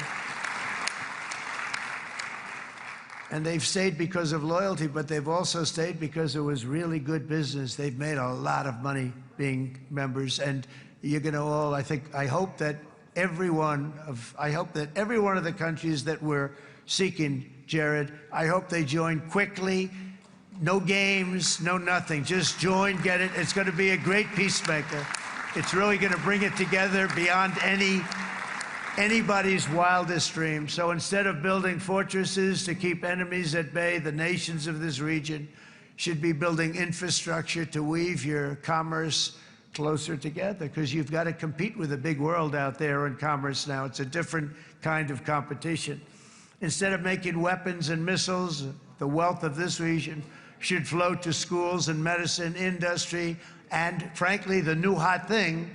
And they've stayed because of loyalty, but they've also stayed because it was really good business. They've made a lot of money being members, and you're going to all, I hope that every one of the countries that we're seeking, Jared, I hope they join quickly. No games, no nothing. Just join, get it. It's going to be a great peacemaker. It's really going to bring it together beyond anybody's wildest dream. So instead of building fortresses to keep enemies at bay, the nations of this region should be building infrastructure to weave your commerce closer together, because you've got to compete with the big world out there in commerce now. It's a different kind of competition. Instead of making weapons and missiles, the wealth of this region should flow to schools and medicine, industry, and frankly, the new hot thing,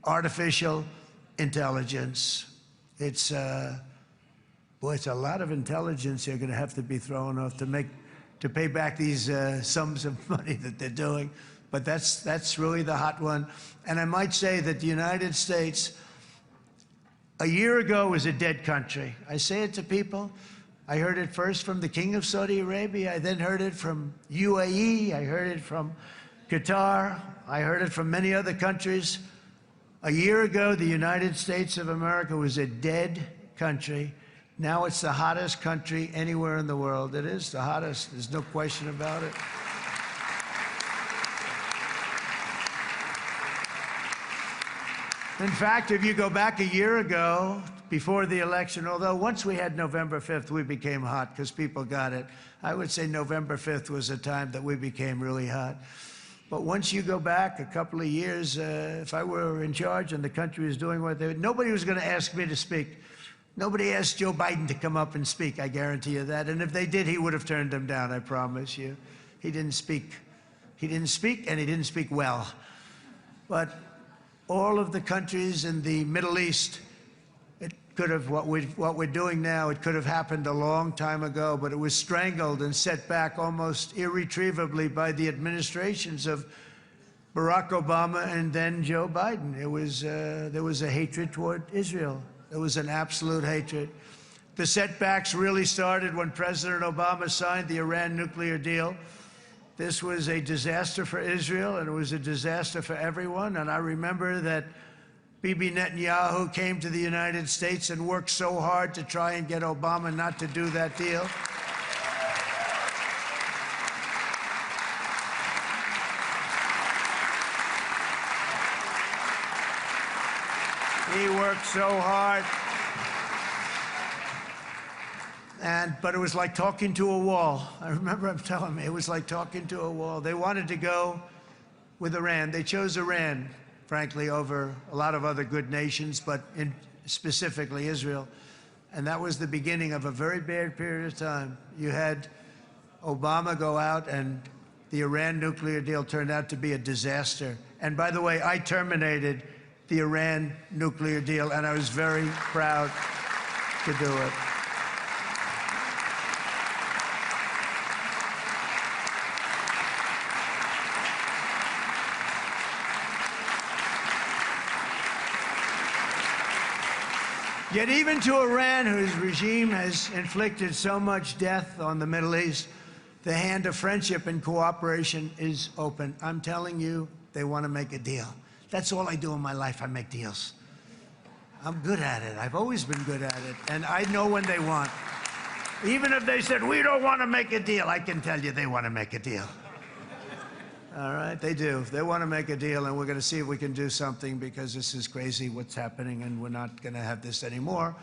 artificial intelligence. It's a lot of intelligence you're going to have to be throwing off to pay back these sums of money that they're doing. But that's really the hot one. And I might say that the United States, a year ago, was a dead country. I say it to people. I heard it first from the King of Saudi Arabia. I then heard it from UAE. I heard it from Qatar. I heard it from many other countries. A year ago, the United States of America was a dead country. Now it's the hottest country anywhere in the world. It is the hottest. There's no question about it. In fact, if you go back a year ago, before the election, although once we had November 5th, we became hot because people got it. I would say November 5th was a time that we became really hot. But once you go back a couple of years, if I were in charge and the country was doing what they would, nobody was going to ask me to speak. Nobody asked Joe Biden to come up and speak, I guarantee you that. And if they did, he would have turned them down, I promise you. He didn't speak. He didn't speak, and he didn't speak well. But all of the countries in the Middle East, it could have, what we're doing now, it could have happened a long time ago, but it was strangled and set back almost irretrievably by the administrations of Barack Obama and then Joe Biden. It was, there was a hatred toward Israel. There was an absolute hatred. The setbacks really started when President Obama signed the Iran nuclear deal. This was a disaster for Israel, and it was a disaster for everyone. And I remember that Bibi Netanyahu came to the United States and worked so hard to try and get Obama not to do that deal. He worked so hard. But it was like talking to a wall. I remember him telling me it was like talking to a wall. They wanted to go with Iran. They chose Iran, frankly, over a lot of other good nations, but specifically Israel. And that was the beginning of a very bad period of time. You had Obama go out, and the Iran nuclear deal turned out to be a disaster. And by the way, I terminated the Iran nuclear deal, and I was very proud to do it. Yet even to Iran, whose regime has inflicted so much death on the Middle East, the hand of friendship and cooperation is open. I'm telling you, they want to make a deal. That's all I do in my life. I make deals. I'm good at it. I've always been good at it. And I know when they want. Even if they said, we don't want to make a deal, I can tell you they want to make a deal. All right, they do. They want to make a deal, and we're going to see if we can do something, because this is crazy what's happening, and we're not going to have this anymore.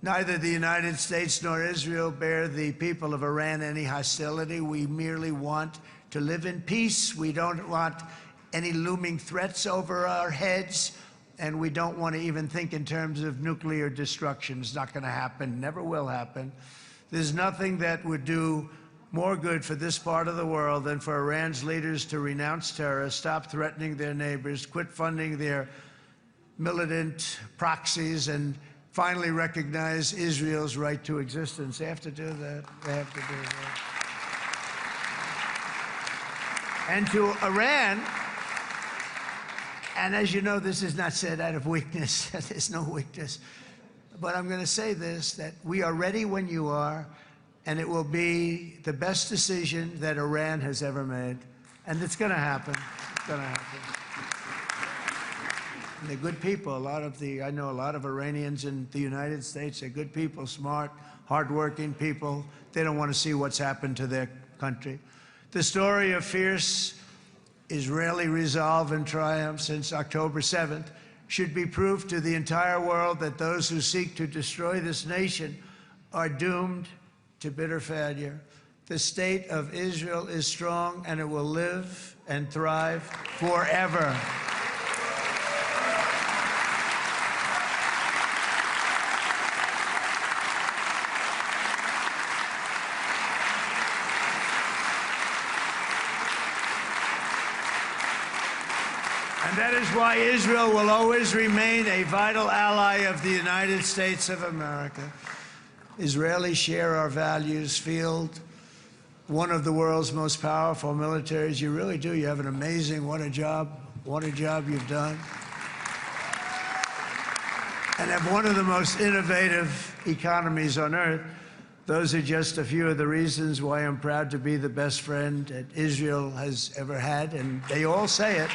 Neither the United States nor Israel bear the people of Iran any hostility. We merely want to live in peace. We don't want any looming threats over our heads, and we don't want to even think in terms of nuclear destruction. It's not going to happen, never will happen. There's nothing that would do more good for this part of the world than for Iran's leaders to renounce terror, stop threatening their neighbors, quit funding their militant proxies, and finally recognize Israel's right to existence. They have to do that. They have to do that. And to Iran, and as you know, this is not said out of weakness. There's no weakness. But I'm going to say this, that we are ready when you are, and it will be the best decision that Iran has ever made. And it's going to happen. It's going to happen. And they're good people. I know a lot of Iranians in the United States. They're good people, smart, hardworking people. They don't want to see what's happened to their country. The story of fierce Israeli resolve and triumph since October 7th should be proof to the entire world that those who seek to destroy this nation are doomed to bitter failure. The state of Israel is strong, and it will live and thrive forever. And that is why Israel will always remain a vital ally of the United States of America. Israelis share our values, field one of the world's most powerful militaries. You really do. You have an amazing, what a job you've done. And have one of the most innovative economies on earth. Those are just a few of the reasons why I'm proud to be the best friend that Israel has ever had. And they all say it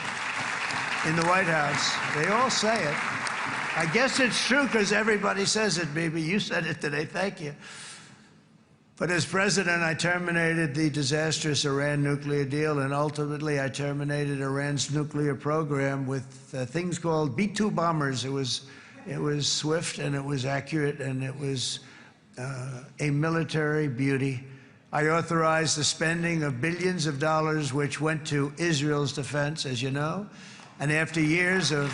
in the White House. They all say it. I guess it's true because everybody says it, baby. You said it today. Thank you. But as president, I terminated the disastrous Iran nuclear deal, and ultimately I terminated Iran's nuclear program with things called B-2 bombers. It was swift, and it was accurate, and it was a military beauty. I authorized the spending of billions of dollars, which went to Israel's defense, as you know. And after years of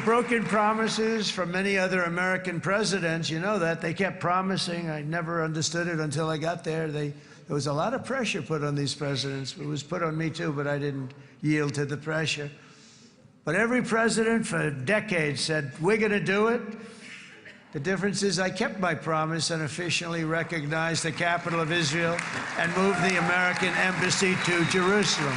broken promises from many other American presidents, you know that, they kept promising. I never understood it until I got there. There was a lot of pressure put on these presidents. It was put on me too, but I didn't yield to the pressure. But every president for decades said, we're going to do it. The difference is I kept my promise and officially recognized the capital of Israel and moved the American embassy to Jerusalem.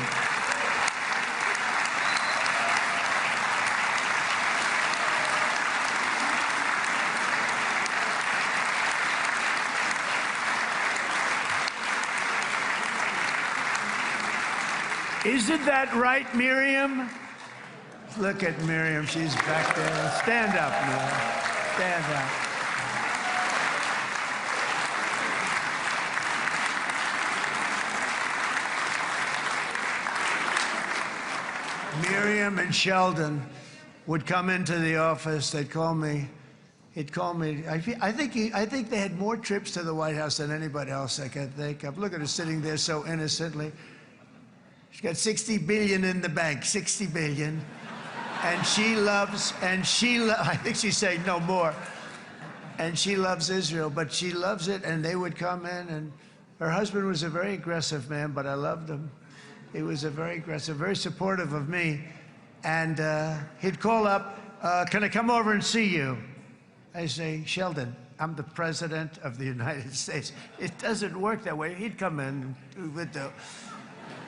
Isn't that right, Miriam? Look at Miriam. She's back there. Stand up, Miriam. Stand up. Miriam and Sheldon would come into the office. They'd call me. He'd call me. I think they had more trips to the White House than anybody else I can think of. Look at her sitting there so innocently. She's got 60 billion in the bank, 60 billion. And she loves, I think she's saying no more. And she loves Israel, but she loves it, and they would come in, and her husband was a very aggressive man, but I loved him. He was a very aggressive, very supportive of me. And he'd call up, can I come over and see you? I say, Sheldon, I'm the President of the United States. It doesn't work that way. He'd come in,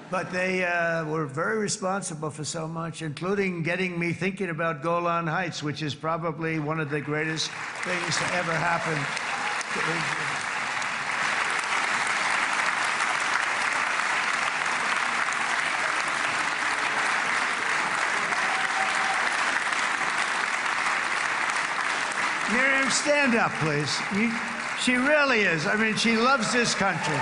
but they were very responsible for so much, including getting me thinking about Golan Heights, which is probably one of the greatest things to ever happen to Israel. Miriam, stand up, please. She really is. I mean, she loves this country.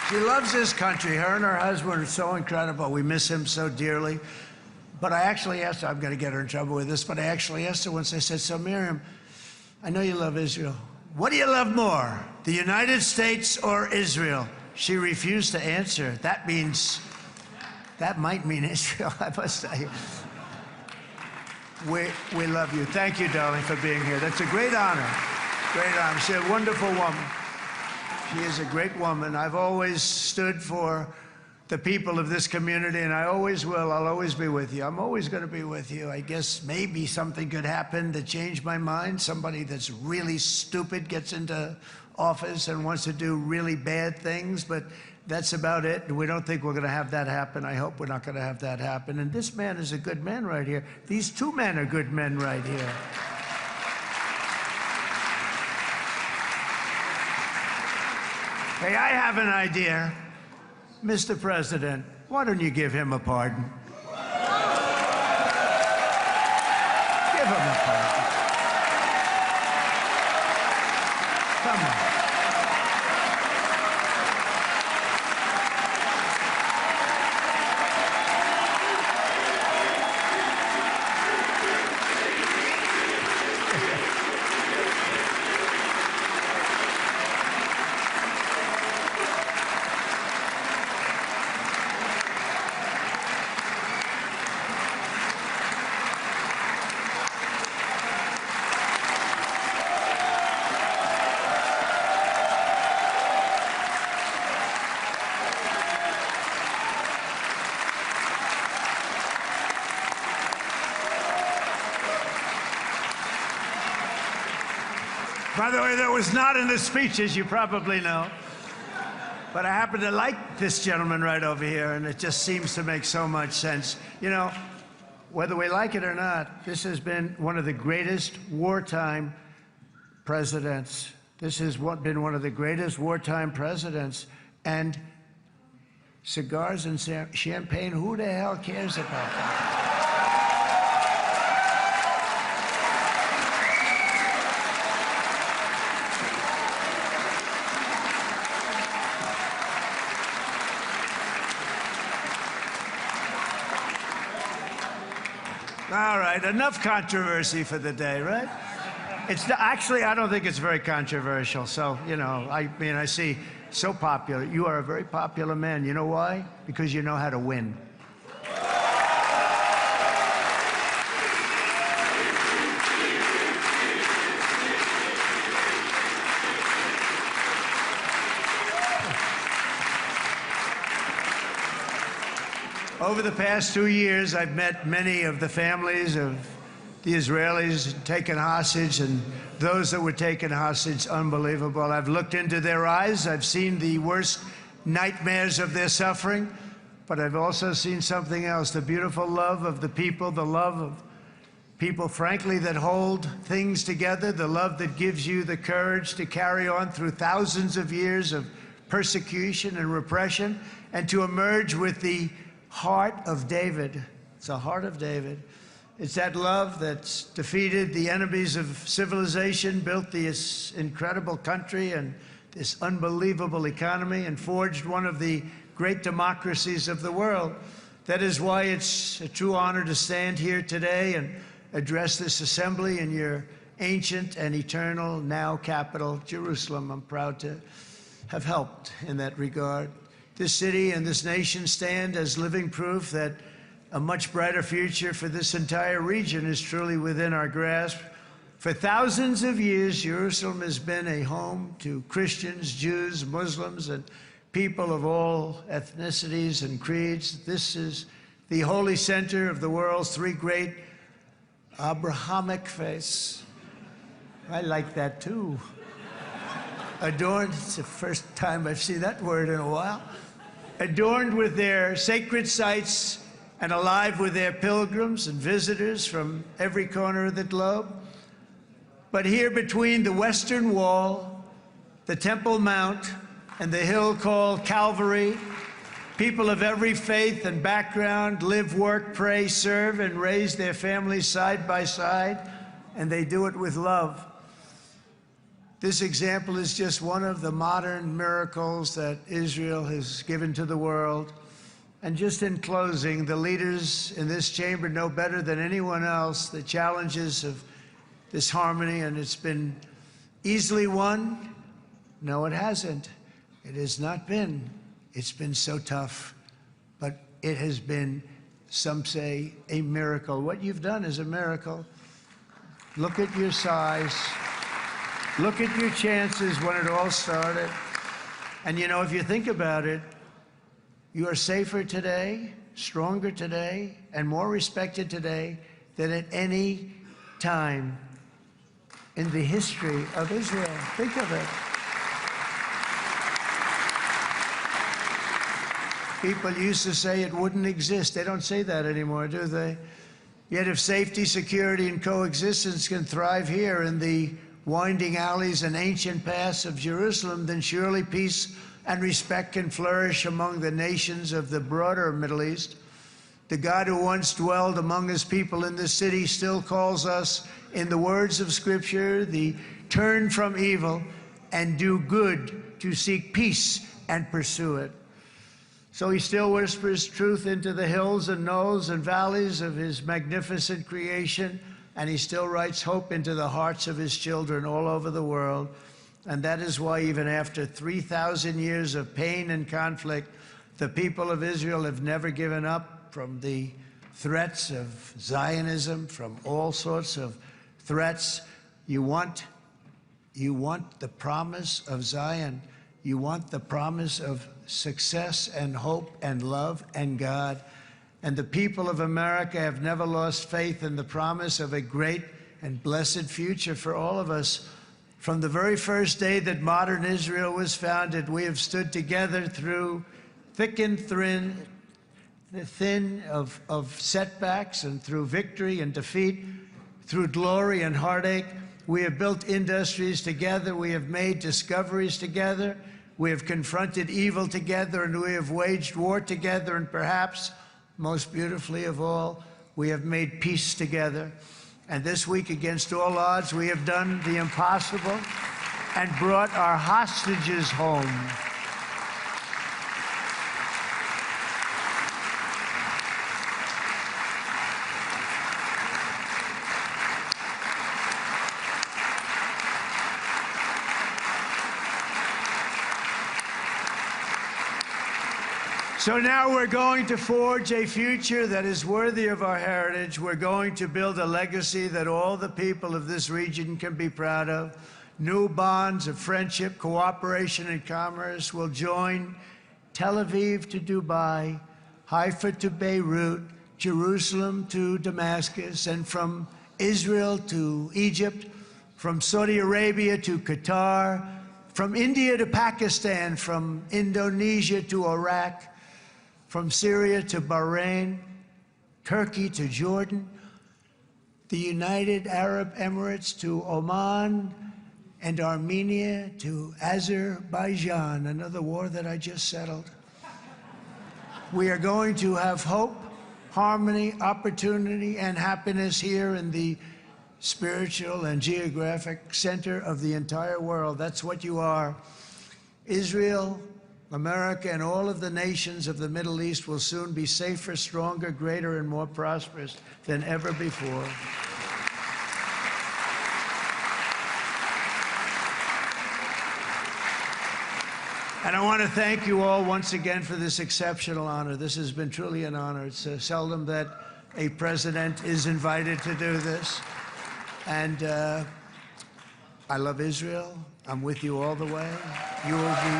She loves this country. Her and her husband are so incredible. We miss him so dearly. But I actually asked her, I'm going to get her in trouble with this, but I actually asked her once, I said, so Miriam, I know you love Israel. What do you love more, the United States or Israel? She refused to answer. That might mean Israel, I must tell you. We love you. Thank you, darling, for being here. That's a great honor. Great honor. She's a wonderful woman. She is a great woman. I've always stood for the people of this community, and I always will. I'll always be with you. I'm always going to be with you. I guess maybe something could happen to change my mind. Somebody that's really stupid gets into office and wants to do really bad things, but that's about it. We don't think we're going to have that happen. I hope we're not going to have that happen. And this man is a good man right here. These two men are good men right here. Hey, I have an idea. Mr. President, why don't you give him a pardon? Give him a pardon. Come on. By the way, that was not in the speech, as you probably know. But I happen to like this gentleman right over here, and it just seems to make so much sense. You know, whether we like it or not, this has been one of the greatest wartime presidents. This has been one of the greatest wartime presidents. And cigars and champagne, who the hell cares about that? All right, enough controversy for the day, right? Actually, I don't think it's very controversial. So, you know, I mean, I see so popular. You are a very popular man. You know why? Because you know how to win. Over the past 2 years, I've met many of the families of the Israelis taken hostage and those that were taken hostage. Unbelievable. I've looked into their eyes. I've seen the worst nightmares of their suffering, but I've also seen something else, the beautiful love of the people, the love of people, frankly, that hold things together, the love that gives you the courage to carry on through thousands of years of persecution and repression, and to emerge with the heart of David. It's the heart of David. It's that love that's defeated the enemies of civilization, built this incredible country and this unbelievable economy, and forged one of the great democracies of the world. That is why it's a true honor to stand here today and address this assembly in your ancient and eternal now capital, Jerusalem. I'm proud to have helped in that regard. This city and this nation stand as living proof that a much brighter future for this entire region is truly within our grasp. For thousands of years, Jerusalem has been a home to Christians, Jews, Muslims, and people of all ethnicities and creeds. This is the holy center of the world's three great Abrahamic faiths. I like that too. Adorned, it's the first time I've seen that word in a while. Adorned with their sacred sites and alive with their pilgrims and visitors from every corner of the globe. But here between the Western Wall, the Temple Mount, and the hill called Calvary, people of every faith and background live, work, pray, serve, and raise their families side by side, and they do it with love. This example is just one of the modern miracles that Israel has given to the world. And just in closing, the leaders in this chamber know better than anyone else the challenges of this harmony, and it's been easily won. No, it hasn't. It has not been. It's been so tough, but it has been, some say, a miracle. What you've done is a miracle. Look at your size. Look at your chances when it all started. And you know, if you think about it, you are safer today, stronger today, and more respected today than at any time in the history of Israel. Think of it. People used to say it wouldn't exist. They don't say that anymore, do they? Yet if safety, security, and coexistence can thrive here in the winding alleys and ancient paths of Jerusalem, then surely peace and respect can flourish among the nations of the broader Middle East. The God who once dwelled among his people in this city still calls us, in the words of Scripture, the turn from evil and do good, to seek peace and pursue it. So he still whispers truth into the hills and knolls and valleys of his magnificent creation, and he still writes hope into the hearts of his children all over the world. And that is why even after 3,000 years of pain and conflict, the people of Israel have never given up from the threats of Zionism, from all sorts of threats. You want the promise of Zion. You want the promise of success and hope and love and God. And the people of America have never lost faith in the promise of a great and blessed future for all of us. From the very first day that modern Israel was founded, we have stood together through thick and thin of setbacks, and through victory and defeat, through glory and heartache. We have built industries together. We have made discoveries together. We have confronted evil together, and we have waged war together. And perhaps most beautifully of all, we have made peace together. And this week, against all odds, we have done the impossible and brought our hostages home. So now we're going to forge a future that is worthy of our heritage. We're going to build a legacy that all the people of this region can be proud of. New bonds of friendship, cooperation, and commerce will join Tel Aviv to Dubai, Haifa to Beirut, Jerusalem to Damascus, and from Israel to Egypt, from Saudi Arabia to Qatar, from India to Pakistan, from Indonesia to Iraq, from Syria to Bahrain, Turkey to Jordan. the United Arab Emirates to Oman, and Armenia to Azerbaijan, another war that I just settled. We are going to have hope, harmony, opportunity, and happiness here in the spiritual and geographic center of the entire world. That's what you are. Israel, America, and all of the nations of the Middle East will soon be safer, stronger, greater, and more prosperous than ever before. And I want to thank you all once again for this exceptional honor. This has been truly an honor. It's seldom that a president is invited to do this. And I love Israel. I'm with you all the way. You will be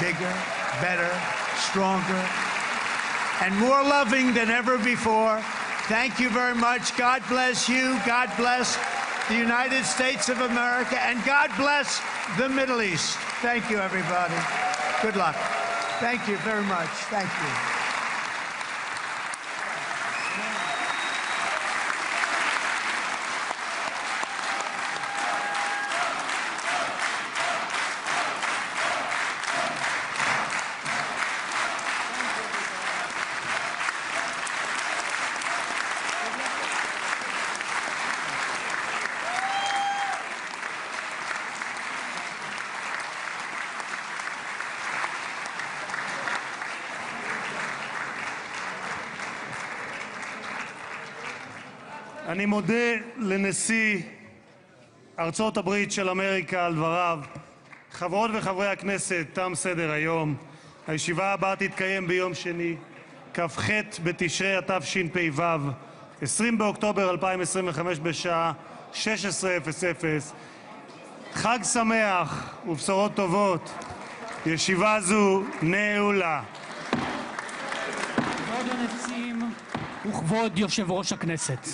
bigger, better, stronger, and more loving than ever before. Thank you very much. God bless you. God bless the United States of America. And God bless the Middle East. Thank you, everybody. Good luck. Thank you very much. Thank you. אני מודה לנשיא ארצות הברית של אמריקה על דבריו. חברות וחברי הכנסת, תם סדר היום. הישיבה הבאה תתקיים ביום שני, כ"ח בתשרי התשפ"ו, 20 באוקטובר 2025 בשעה 16:00. חג שמח ובשורות טובות. ישיבה זו נעולה. כבוד הנשיאים וכבוד יושב ראש הכנסת.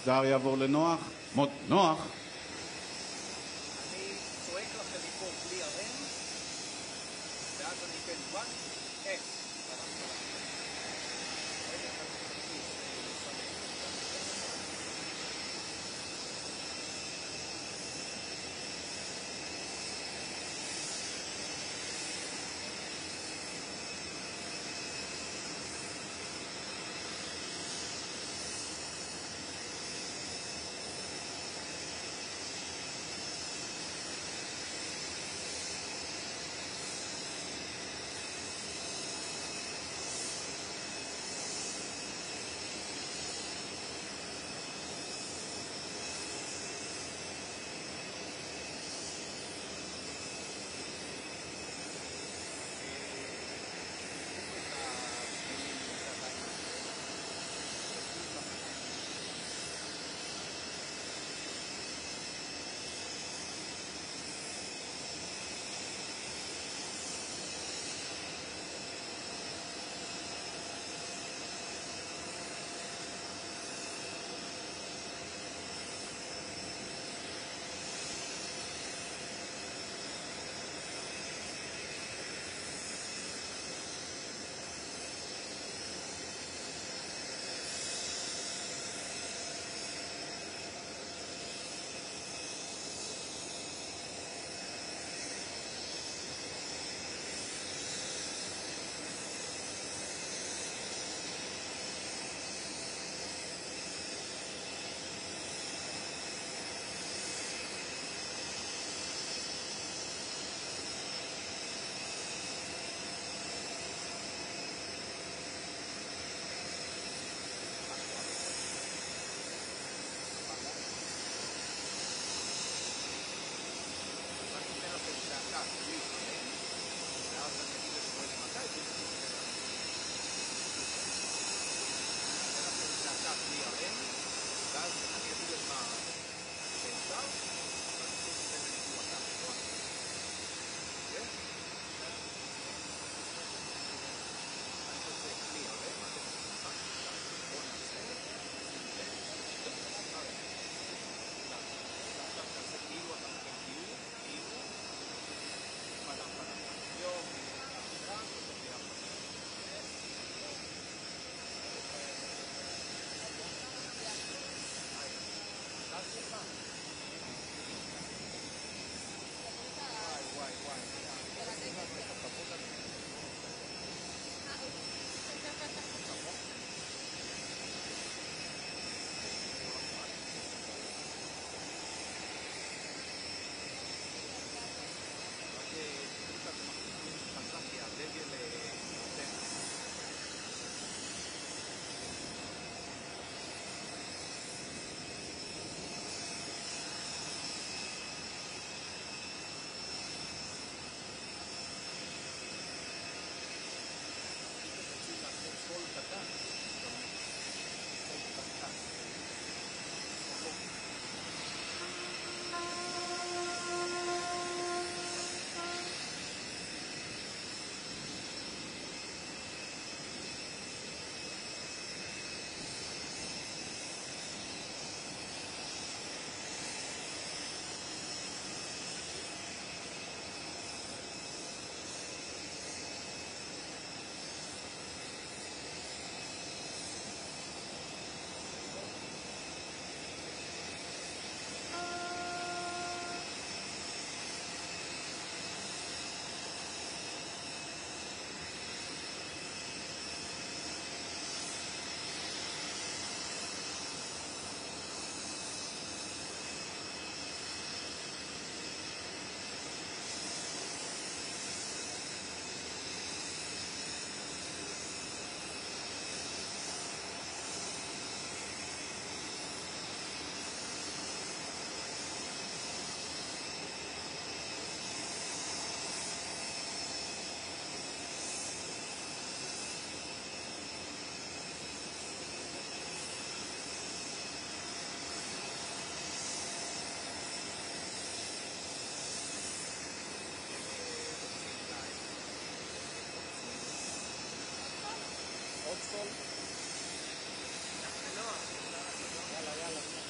המסדר יעבור לנוח. נוח. אני צועק לכם מפה בלי הרם, ואז אני אתן וואט, יאללה, יאללה.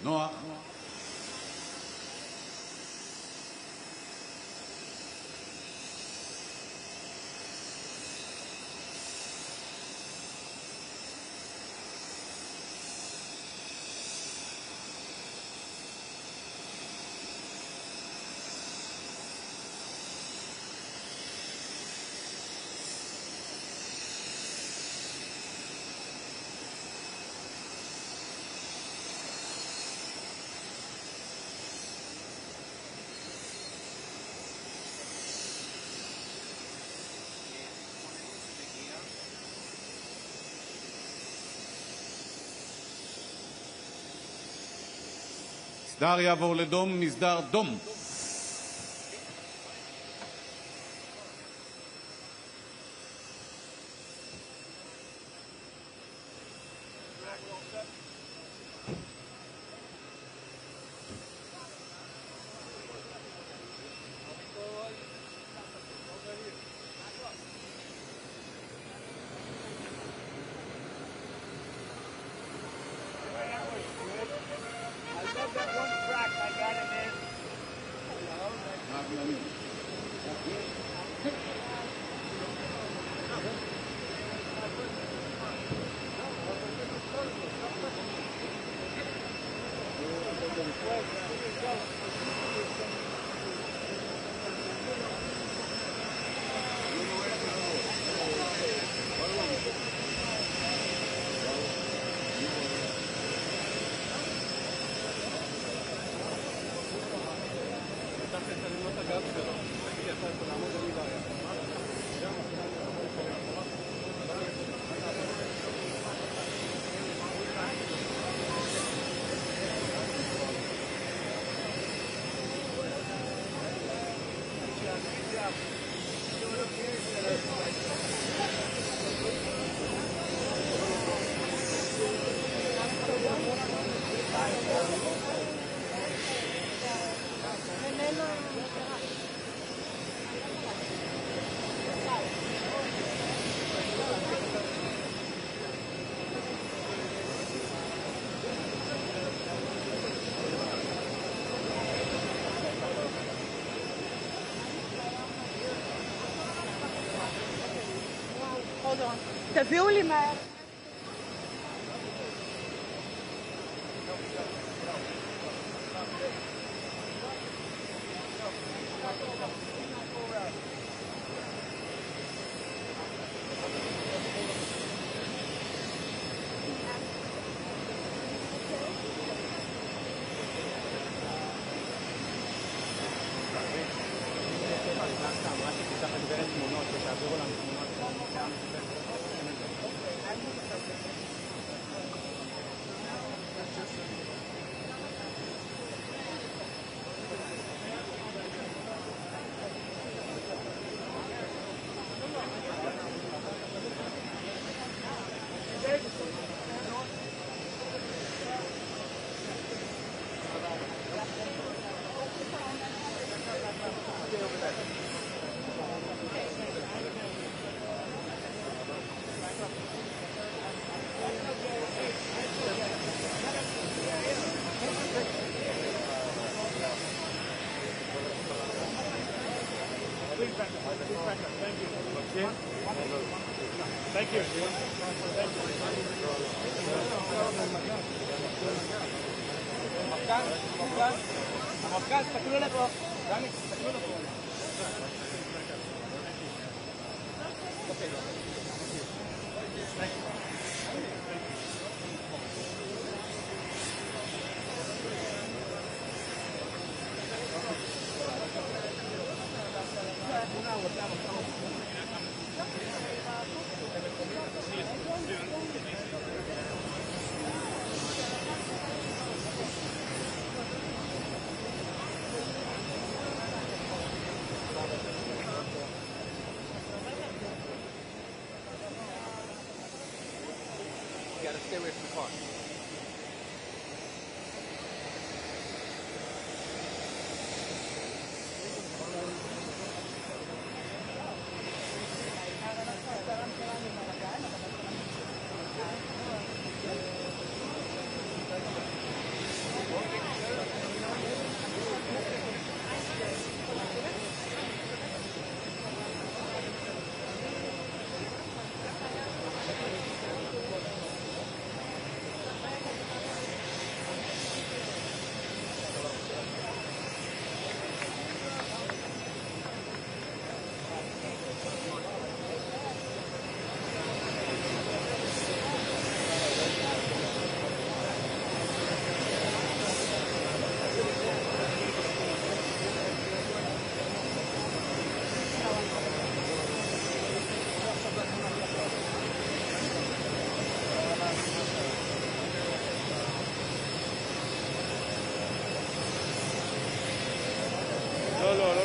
נוח. מסדר יעבור לדום, מסדר דום. Hold on. תביאו לי מהר. המפכ"ל, תסתכלו לפה. דני, תסתכלו לפה. You gotta stay away from the car.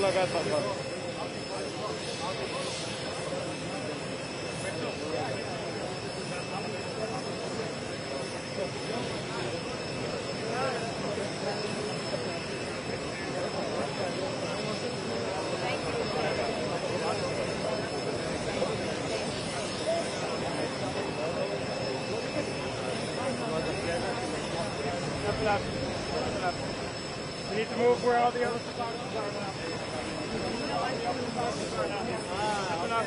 לא לגעת בזמן. We need to move where all the other photographers are now. Open up.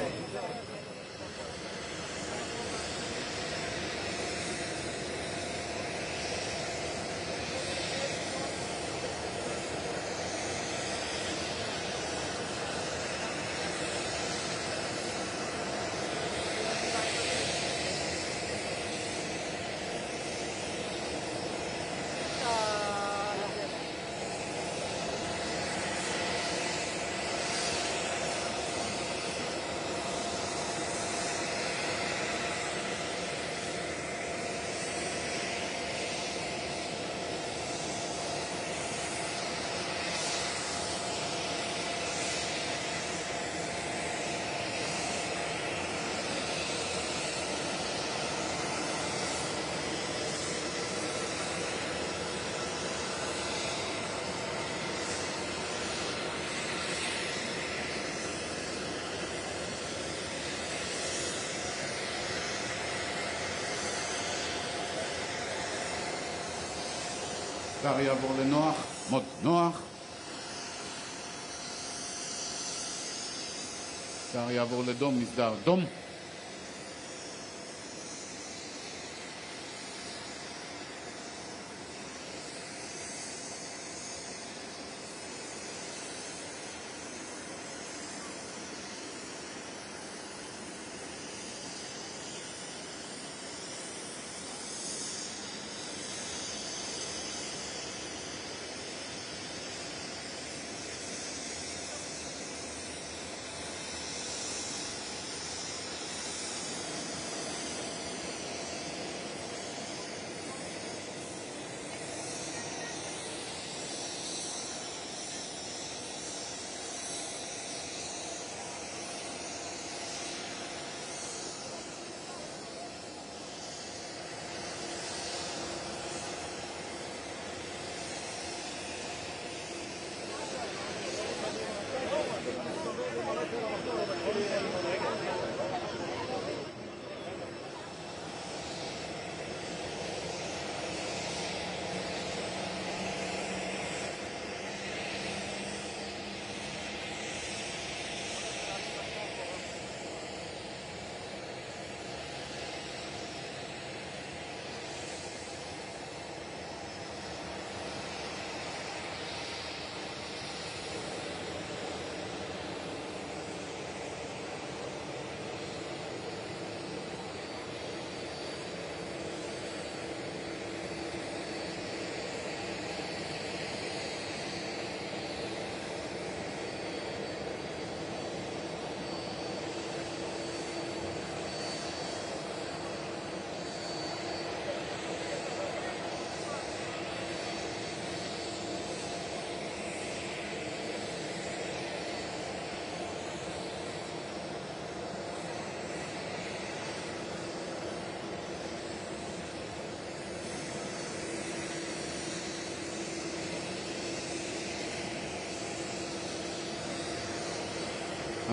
שר יעבור לנוח, מוד נוח. שר יעבור לדום, מסדר דום.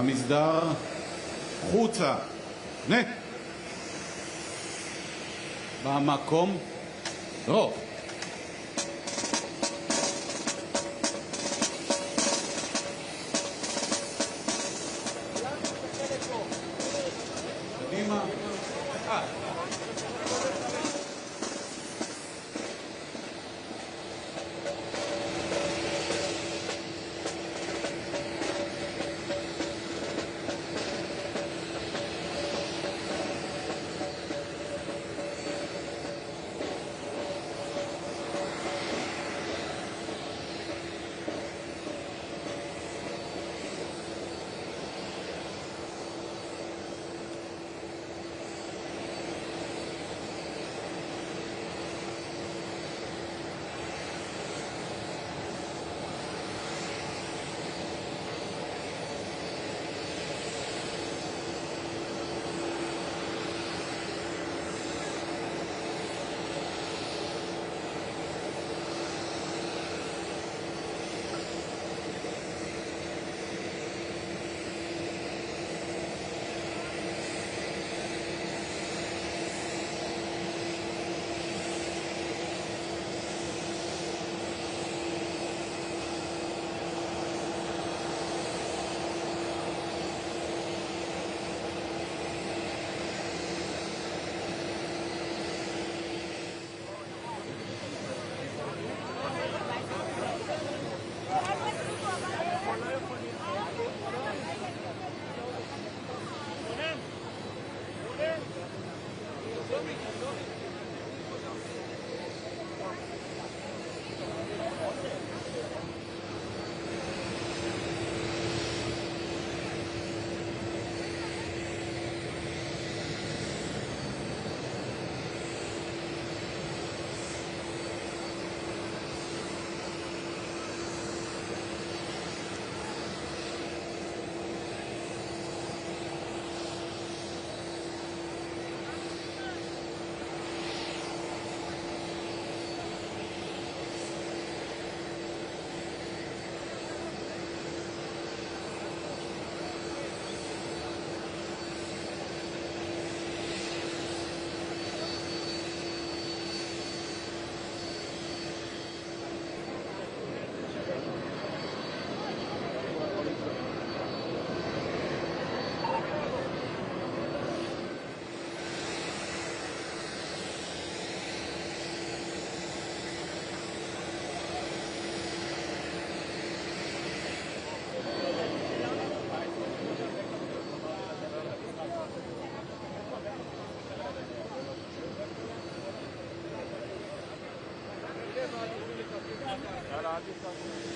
המסדר חוצה. פנה. במקום. רוב. קדימה. Gracias.